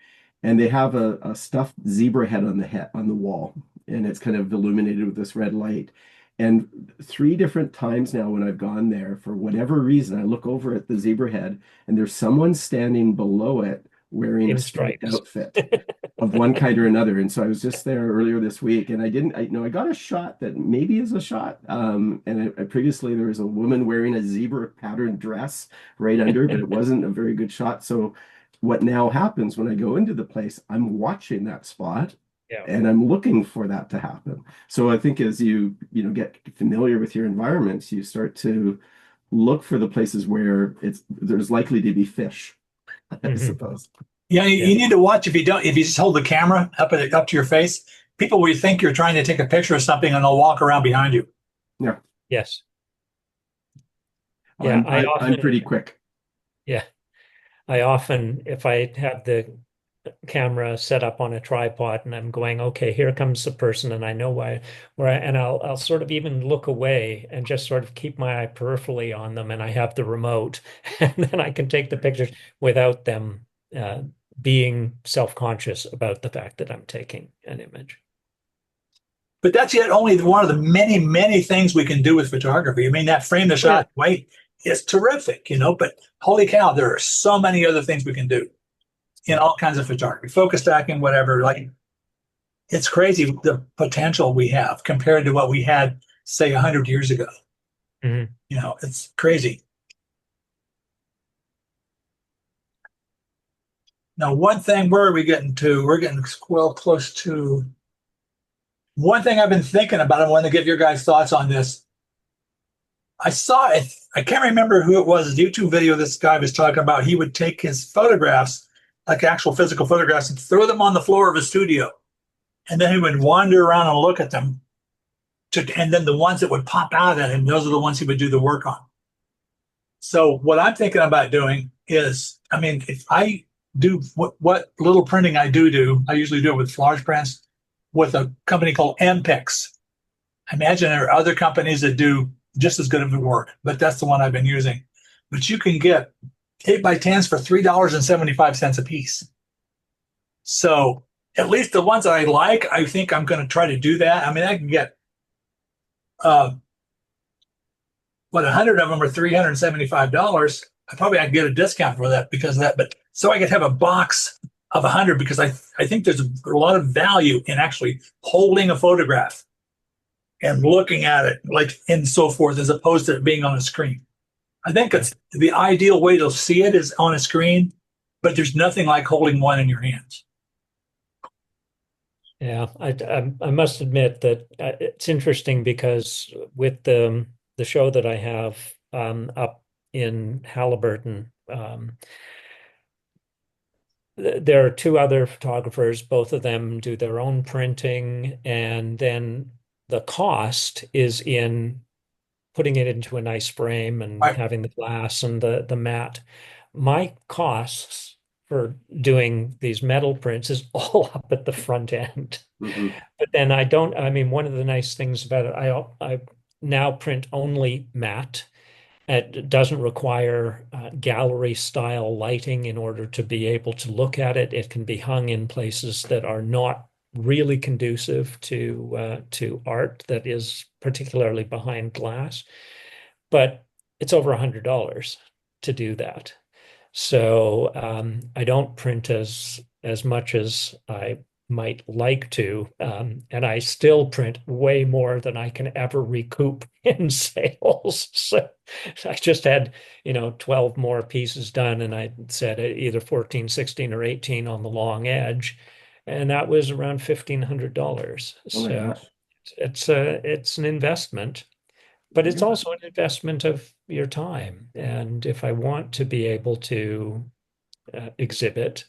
and they have a stuffed zebra head on the wall, and it's kind of illuminated with this red light. And three different times now when I've gone there, for whatever reason, I look over at the zebra head, and there's someone standing below it wearing a In striped stripes. outfit of one kind or another. And so I was just there earlier this week, and I got a shot that maybe is a shot. Previously there was a woman wearing a zebra patterned dress right under, but it wasn't a very good shot. So what now happens when I go into the place, I'm watching that spot. Yeah. And I'm looking for that to happen. So I think as get familiar with your environments, you start to look for the places where there's likely to be fish, I suppose. Yeah, you need to watch if you just hold the camera up to your face, people will think you're trying to take a picture of something and they'll walk around behind you. Yeah. Yes. Yeah, I'm pretty quick. Yeah. I often, if I have the camera set up on a tripod and I'm going, okay, here comes the person, and I know and I'll sort of even look away and just sort of keep my eye peripherally on them, and I have the remote, and then I can take the pictures without them being self-conscious about the fact that I'm taking an image. But that's yet only one of the many, many things we can do with photography. I mean, that frame the shot way is terrific, but holy cow, there are so many other things we can do in all kinds of photography, focus stacking, whatever. Like, it's crazy the potential we have compared to what we had, say, 100 years ago. Mm-hmm. It's crazy. Now, one thing, where are we getting to? We're getting well close to one thing I've been thinking about. I want to get your guys' thoughts on this. I saw it. I can't remember who it was. A YouTube video this guy was talking about. He would take his photographs, like actual physical photographs, and throw them on the floor of his studio. And then he would wander around and look at them. And then the ones that would pop out at him, those are the ones he would do the work on. So what I'm thinking about doing is, I mean, if I do what little printing I do, I usually do it with large prints with a company called MPix. I imagine there are other companies that do just as good of the work, but that's the one I've been using. But you can get 8x10s for $3.75 a piece. So at least the ones that I like, I think I'm going to try to do that. I mean, I can get 100 of them are $375. I can get a discount for that because of that. But so I could have a box of 100, because I think there's a lot of value in actually holding a photograph and looking at it, like, and so forth, as opposed to it being on a screen. I think it's the ideal way to see it is on a screen, but there's nothing like holding one in your hands. Yeah, I must admit that it's interesting because with the show that I have up in Halliburton, there are two other photographers. Both of them do their own printing, and then the cost is in putting it into a nice frame and having the glass and the matte. My costs for doing these metal prints is all up at the front end. Mm-hmm. But then one of the nice things about it, I now print only matte. It doesn't require gallery style lighting in order to be able to look at it. It can be hung in places that are not really conducive to art that is particularly behind glass. But it's over $100 to do that. So I don't print as much as I might like to, and I still print way more than I can ever recoup in sales. So I just had 12 more pieces done, and I said either 14, 16, or 18 on the long edge, and that was around $1,500. Oh my So gosh. it's an investment. But it's Yeah. also an investment of your time. And if I want to be able to exhibit.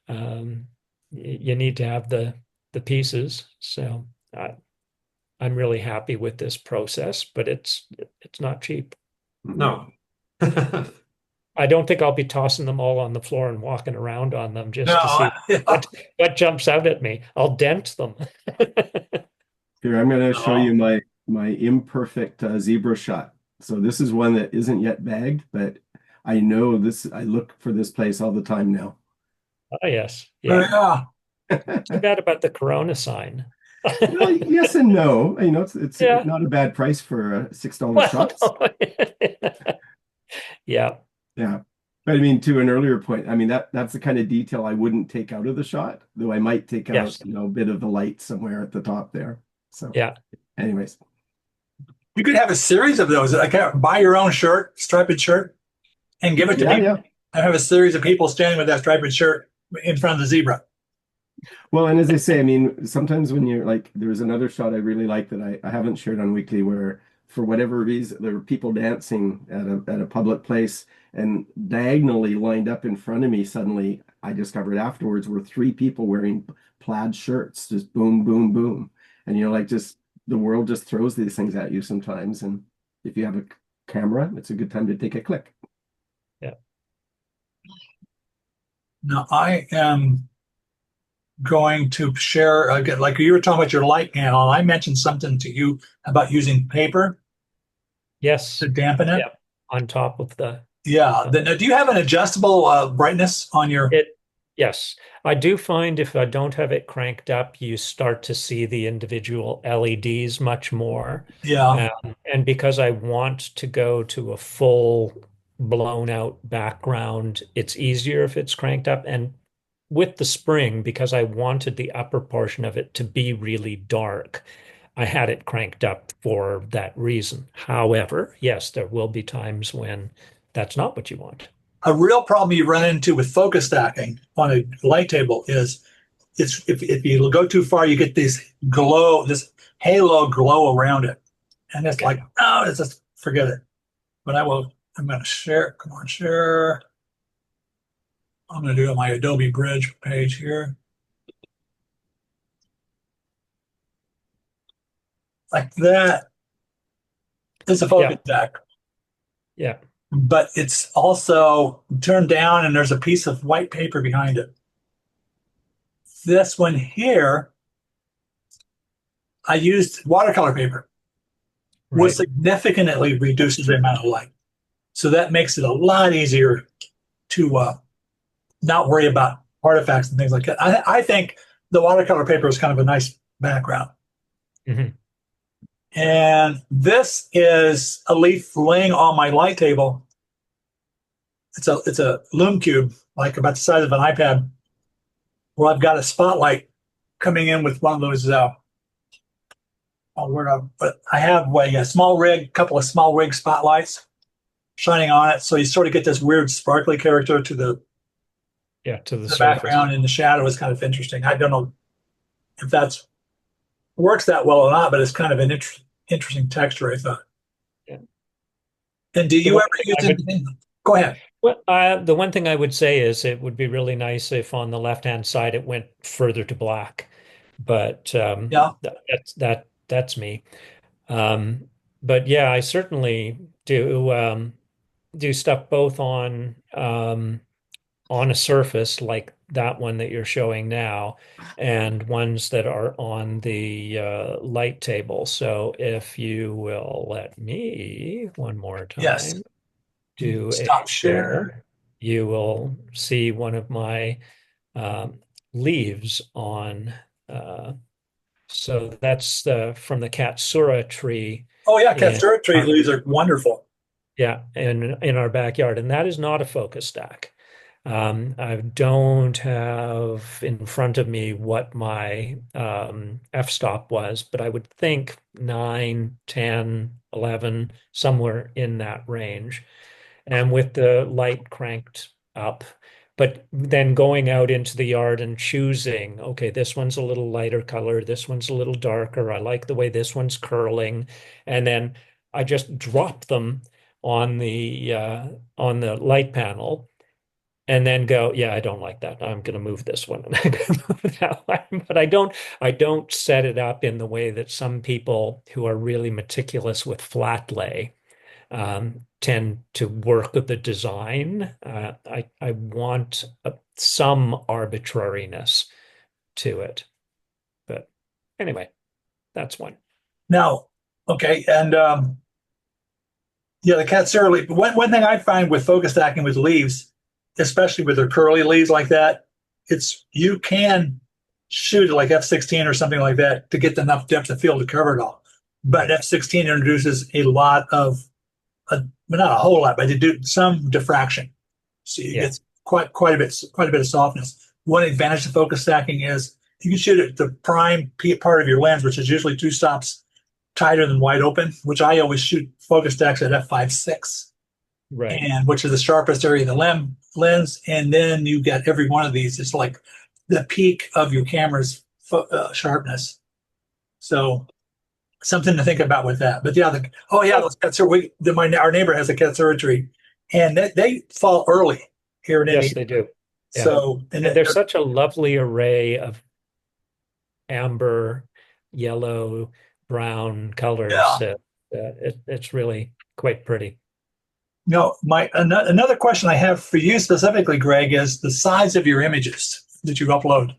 You need to have the pieces. So I'm really happy with this process, but it's not cheap. No. I don't think I'll be tossing them all on the floor and walking around on them just to No, see what jumps out at me. I'll dent them. Here, I'm going to show no. you my imperfect zebra shot. So this is one that isn't yet bagged, but I know this. I look for this place all the time now. Oh, yes. Yeah. Yeah. Too bad about the Corona sign. Well, yes and no. You know, it's Yeah. not a bad price for $6 Well, shots. no. Yeah. Yeah. But I mean, to an earlier point, I mean that's the kind of detail I wouldn't take out of the shot, though I might take out, Yes. a bit of the light somewhere at the top there. So, Yeah. anyways. You could have a series of those. Like buy your own shirt, striped shirt, and give it to Yeah, people. yeah. And have a series of people standing with that striped shirt in front of the zebra. Well, and as I say, I mean, sometimes when you're like, there's another shot I really like that I haven't shared on Weekly where, for whatever reason, there were people dancing at a public place, and diagonally lined up in front of me, suddenly I discovered afterwards were three people wearing plaid shirts, just boom, boom, boom. And like just the world just throws these things at you sometimes. And if you have a camera, it's a good time to take a click. Yeah. Now I am going to share again, like you were talking about your light panel. I mentioned something to you about using paper Yes. to dampen it. Yeah. On top of the Yeah. Now, do you have an adjustable brightness on your? Yes. I do find if I don't have it cranked up, you start to see the individual LEDs much more. Yeah. And because I want to go to a full blown out background, it's easier if it's cranked up. And with the spring, because I wanted the upper portion of it to be really dark, I had it cranked up for that reason. However, yes, there will be times when that's not what you want. A real problem you run into with focus stacking on a light table is if you go too far, you get this halo glow around it. And it's like, oh, it's just forget it. But I'm going to share. Come on, share. I'm going to do it on my Adobe Bridge page here. Like that. It's a focus stack. Yeah. But it's also turned down and there's a piece of white paper behind it. This one here, I used watercolor paper, Right. which significantly reduces the amount of light. So that makes it a lot easier to not worry about artifacts and things like that. I think the watercolor paper is kind of a nice background. Mm-hmm. And this is a leaf laying on my light table. It's a lume cube, like about the size of an iPad, where I've got a spotlight coming in with one of those. But I have a small rig, couple of small rig spotlights shining on it, so you sort of get this weird sparkly character to the background, and the shadow is kind of interesting. I don't know if that's works that well or not, but it's kind of an interesting texture, I thought. Yeah. And do you ever use anything? Go ahead. Well, the one thing I would say is it would be really nice if on the left-hand side it went further to black, but Yeah. that's me. But yeah, I certainly do stuff both on a surface like that one that you're showing now, and ones that are on the light table. So if you will let me one more time. Yes. Do Stop a share. you will see one of my leaves on. So that's from the Katsura tree. Oh yeah, Katsura tree leaves are wonderful. Yeah, in our backyard, and that is not a focus stack. I don't have in front of me what my f-stop was, but I would think 9, 10, 11, somewhere in that range. And with the light cranked up, but then going out into the yard and choosing, okay, this one's a little lighter color, this one's a little darker. I like the way this one's curling. And then I just drop them on the light panel. and then go, yeah, I don't like that. I'm going to move this one and I'm going to move that one. But I don't set it up in the way that some people who are really meticulous with flat lay tend to work with the design. I want some arbitrariness to it. But anyway, that's one. Now, okay, and yeah, the Katsura leaf. One thing I find with focus stacking with leaves, especially with their curly leaves like that, it's you can shoot it like F16 or something like that to get enough depth of field to cover it all. But F16 introduces a lot of, well, not a whole lot, but they do some diffraction, so you get quite a bit of softness. One advantage of focus stacking is you can shoot at the prime part of your lens, which is usually 2 stops tighter than wide open, which I always shoot focus stacks at f5.6, Right. and which is the sharpest area of the lens. And then you get every one of these. It's like the peak of your camera's sharpness. So something to think about with that. But yeah, those Katsura. Our neighbor has a Katsura tree, and they fall early here in India. Yes, they do. Yeah. So and there's such a lovely array of amber, yellow, brown colors. Yeah. It's really quite pretty. No, another question I have for you specifically, Greg, is the size of your images that you upload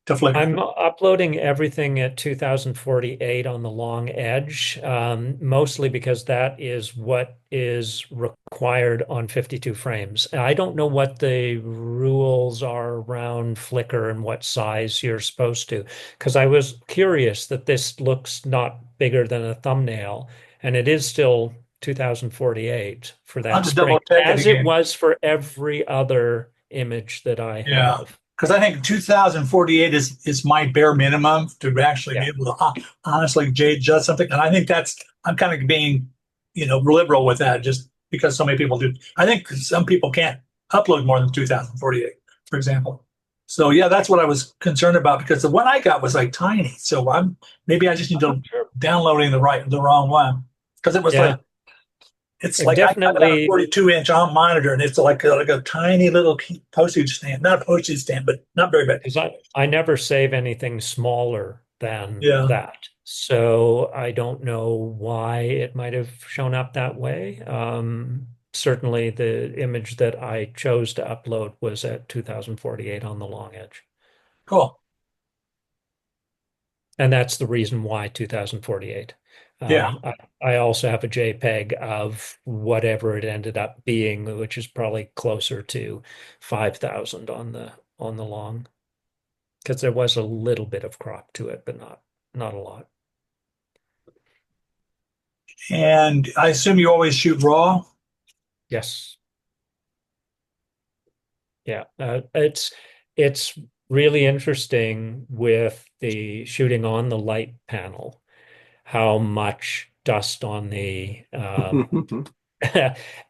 to Flickr. I'm uploading everything at 2048 on the long edge, mostly because that is what is required on 52 frames. I don't know what the rules are around Flickr and what size you're supposed to, because I was curious that this looks not bigger than a thumbnail, and it is still 2048 for I'll that just spring, double check it as it again. was for every other image that I Yeah. have. Because I think 2048 is my bare minimum to actually be Yeah. able to honestly judge something. And I think I'm kind of being, liberal with that just because so many people do. I think some people can't upload more than 2048, for example. So yeah, that's what I was concerned about because the one I got was like tiny. So maybe I just need to downloading the wrong one because it was Yeah. it's like I got a Definitely. 42-inch monitor, and it's like a tiny little postage stamp. Not a postage stamp, but not very big. Because I never save anything smaller than Yeah. that. So I don't know why it might have shown up that way. Certainly the image that I chose to upload was at 2048 on the long edge. Cool. And that's the reason why 2048. Yeah. I also have a JPEG of whatever it ended up being, which is probably closer to 5,000 on the long, because there was a little bit of crop to it, but not a lot. And I assume you always shoot raw. Yes. Yeah. It's really interesting with the shooting on the light panel, how much dust on the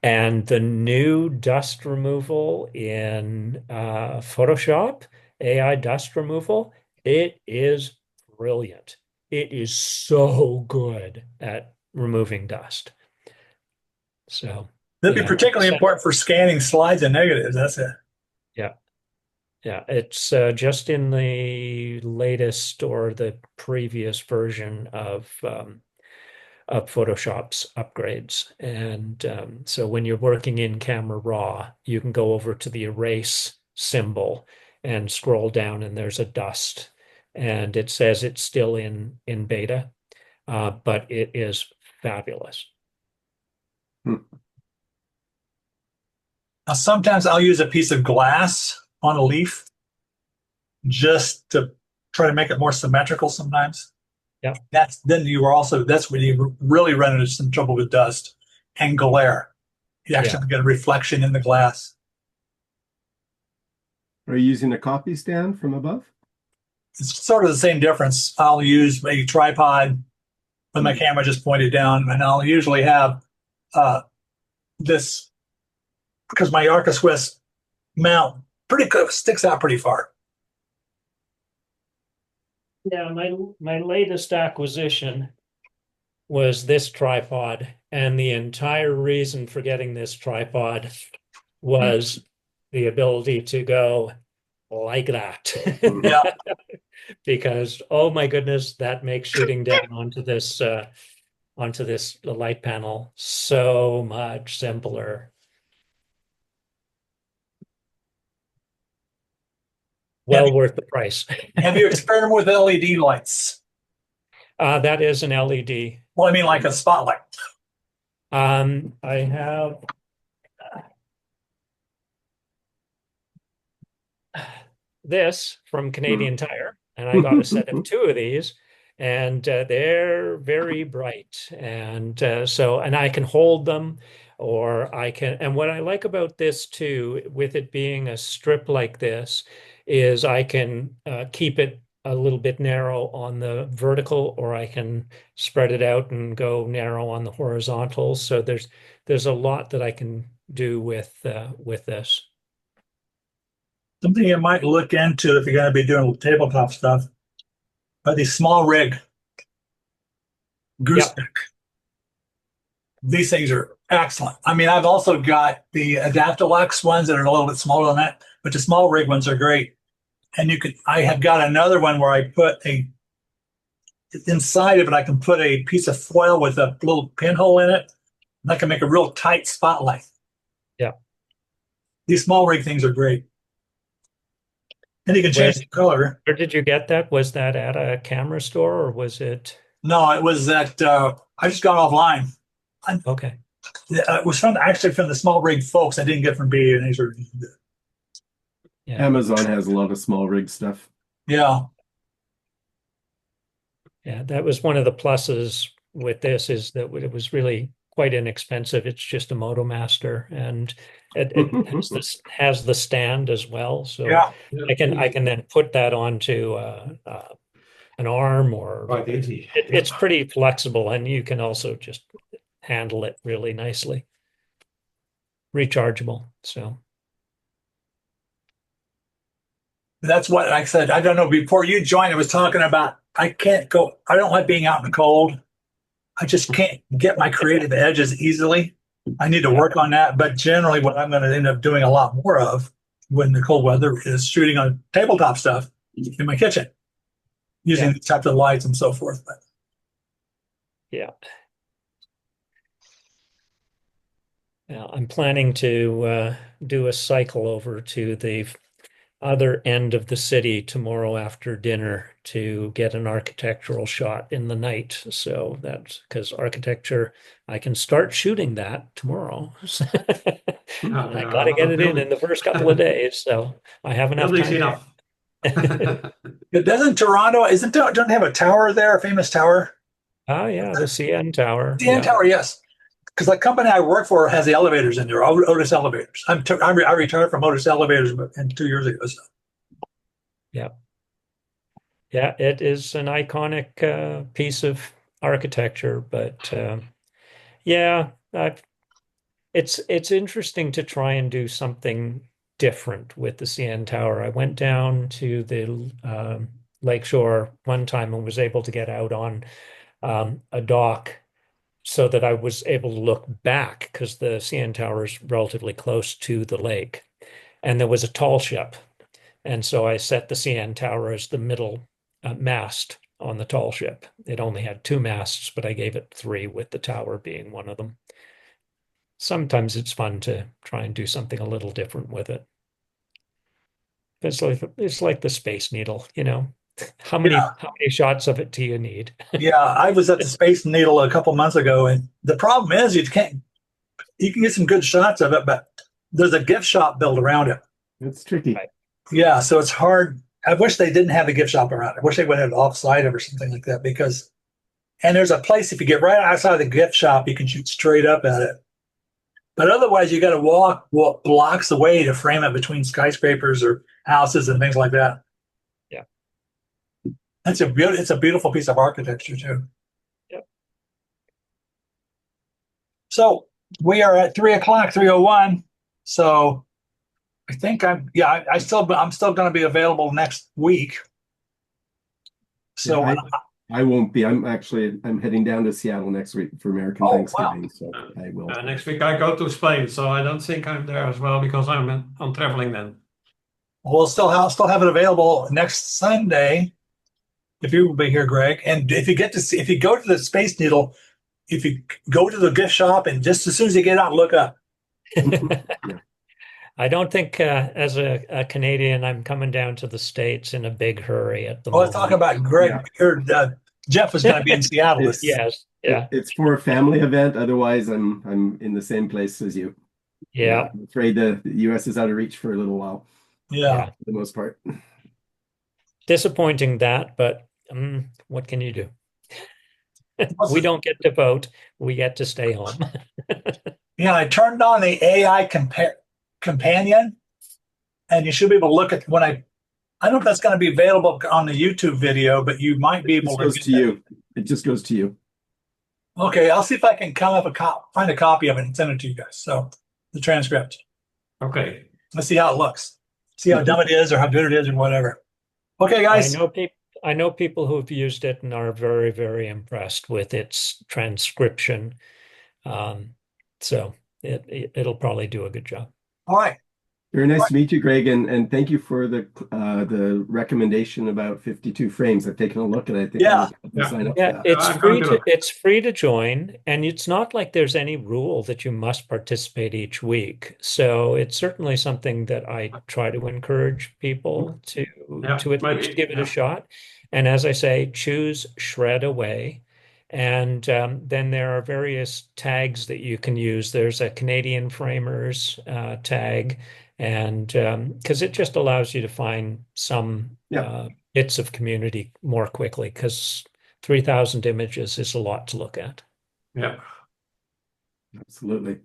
and the new dust removal in Photoshop, AI dust removal, it is brilliant. It is so good at removing dust. So That'd be yeah, particularly important for scanning slides and negatives. That's it. yeah, yeah. It's just in the latest or the previous version of Photoshop's upgrades. And so when you're working in Camera Raw, you can go over to the erase symbol and scroll down, and there's a dust, and it says it's still in beta, but it is fabulous. Now, sometimes I'll use a piece of glass on a leaf just to try to make it more symmetrical sometimes. Yeah. That's when you really run into some trouble with dust and glare. You actually get a reflection in the glass. Are you using a copy stand from above? It's sort of the same difference. I'll use a tripod with my camera just pointed down, and I'll usually have this because my Arca Swiss mount pretty good, sticks out pretty far. Yeah, my latest acquisition was this tripod, and the entire reason for getting this tripod was the ability to go like that. Yeah. Because, oh my goodness, that makes shooting down onto this light panel so much simpler. Well worth the price. Have you experimented with LED lights? That is an LED. Well, I mean, like a spotlight. I have this from Canadian Tire, and I got a set of two of these, and they're very bright. And and I can hold them, or I can. And what I like about this too, with it being a strip like this, is I can keep it a little bit narrow on the vertical, or I can spread it out and go narrow on the horizontal. So there's a lot that I can do with this. Something you might look into if you're going to be doing tabletop stuff are these small rig Yep. gooseneck. These things are excellent. I mean, I've also got the Adaptalux ones that are a little bit smaller than that, but the small rig ones are great. And I have got another one where I put inside of it, I can put a piece of foil with a little pinhole in it. And I can make a real tight spotlight. Yeah. These small rig things are great. And you can change the color. Where did you get that? Was that at a camera store or was it? No, it was that I just got offline. Okay. It was actually from the small rig folks. I didn't get from B&H. Yeah. Amazon has a lot of small rig stuff. Yeah. Yeah, that was one of the pluses with this, is that it was really quite inexpensive. It's just a MotoMaster, and it has the stand as well. So Yeah. I can then put that onto an arm, or Quite easy. it's pretty flexible, and you can also just handle it really nicely. Rechargeable. So That's what I said. I don't know. Before you joined, I was talking about I don't like being out in the cold. I just can't get my creative edges easily. I need to work on that. But generally, what I'm going to end up doing a lot more of when the cold weather is shooting on tabletop stuff in my kitchen, using these types of lights and so forth. But yeah. Yeah, I'm planning to do a cycle over to the other end of the city tomorrow after dinner to get an architectural shot in the night. So that's because architecture, I can start shooting that tomorrow. I got to get it in the first couple of days. So I have enough time. Enough. doesn't Toronto, don't have a tower there, a famous tower? Oh, yeah, the CN Tower. CN Tower, yes. Because the company I work for has the elevators in there, Otis Elevators. I retired from Otis Elevators 2 years ago. So. Yeah. Yeah, it is an iconic piece of architecture, but yeah, it's interesting to try and do something different with the CN Tower. I went down to the lakeshore one time and was able to get out on a dock so that I was able to look back, because the CN Tower is relatively close to the lake, and there was a tall ship. And so I set the CN Tower as the middle mast on the tall ship. It only had two masts, but I gave it three, with the tower being one of them. Sometimes it's fun to try and do something a little different with it. It's like the Space Needle, you know. How many shots of it do you need? Yeah, I was at the Space Needle a couple months ago, and the problem is you can get some good shots of it, but there's a gift shop built around it. It's tricky. Right. Yeah, so it's hard. I wish they didn't have a gift shop around it. I wish they would have it offside or something like that, and there's a place, if you get right outside of the gift shop, you can shoot straight up at it. But otherwise, you got to walk blocks away to frame it between skyscrapers or houses and things like that. Yeah. It's a beautiful piece of architecture too. Yep. So we are at 3:00, 3:01. So I think I'm still going to be available next week. So Yeah, I won't be. I'm heading down to Seattle next week for American Oh, wow. Thanksgiving, so I will. Next week I go to Spain, so I don't think I'm there as well because I'm traveling then. We'll still have it available next Sunday if you will be here, Greg. And if you go to the Space Needle, if you go to the gift shop and just as soon as you get out, look up. Yeah. I don't think, as a Canadian, I'm coming down to the States in a big hurry at the Well, let's moment. talk about Greg. Yeah. Or, Jeff was going to be in Seattle. Yes, yeah, It's for a family event. Otherwise, I'm in the same place as you. yeah, I'm afraid the US is out of reach for a little while, Yeah. for the most part. disappointing that, but what can you do? We don't get to vote. We get to stay home. Yeah, I turned on the AI companion, and you should be able to look at when I don't know if that's going to be available on the YouTube video, but you might be It able just to goes get to that. you. It just goes to you. Okay, I'll see if I can come up find a copy of it and send it to you guys. So the transcript. Okay. Let's see how it looks. See how dumb it is or how good it is or whatever. Okay, guys. I know people who've used it and are very, very impressed with its transcription. So it'll probably do a good job. All right. Very nice to meet you, Greg, and thank you for the recommendation about 52 frames. I've taken a look, and I think Yeah. I'll sign up for Yeah, that. it's free to join, and it's not like there's any rule that you must participate each week. So it's certainly something that I try to encourage people to at least give it a shot. And as I say, choose shred away. And then there are various tags that you can use. There's a Canadian Framers tag, and because it just allows you to find some bits of community more quickly, because 3,000 images is a lot to look at. Yeah. Absolutely.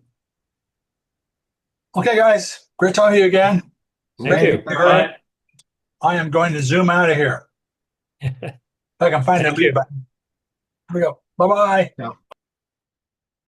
Okay, guys. Great talking to you again. Thank you. Bye. I am going to zoom out of here. If I can find the Thank you. leave button. Here we go. Bye-bye. Yeah.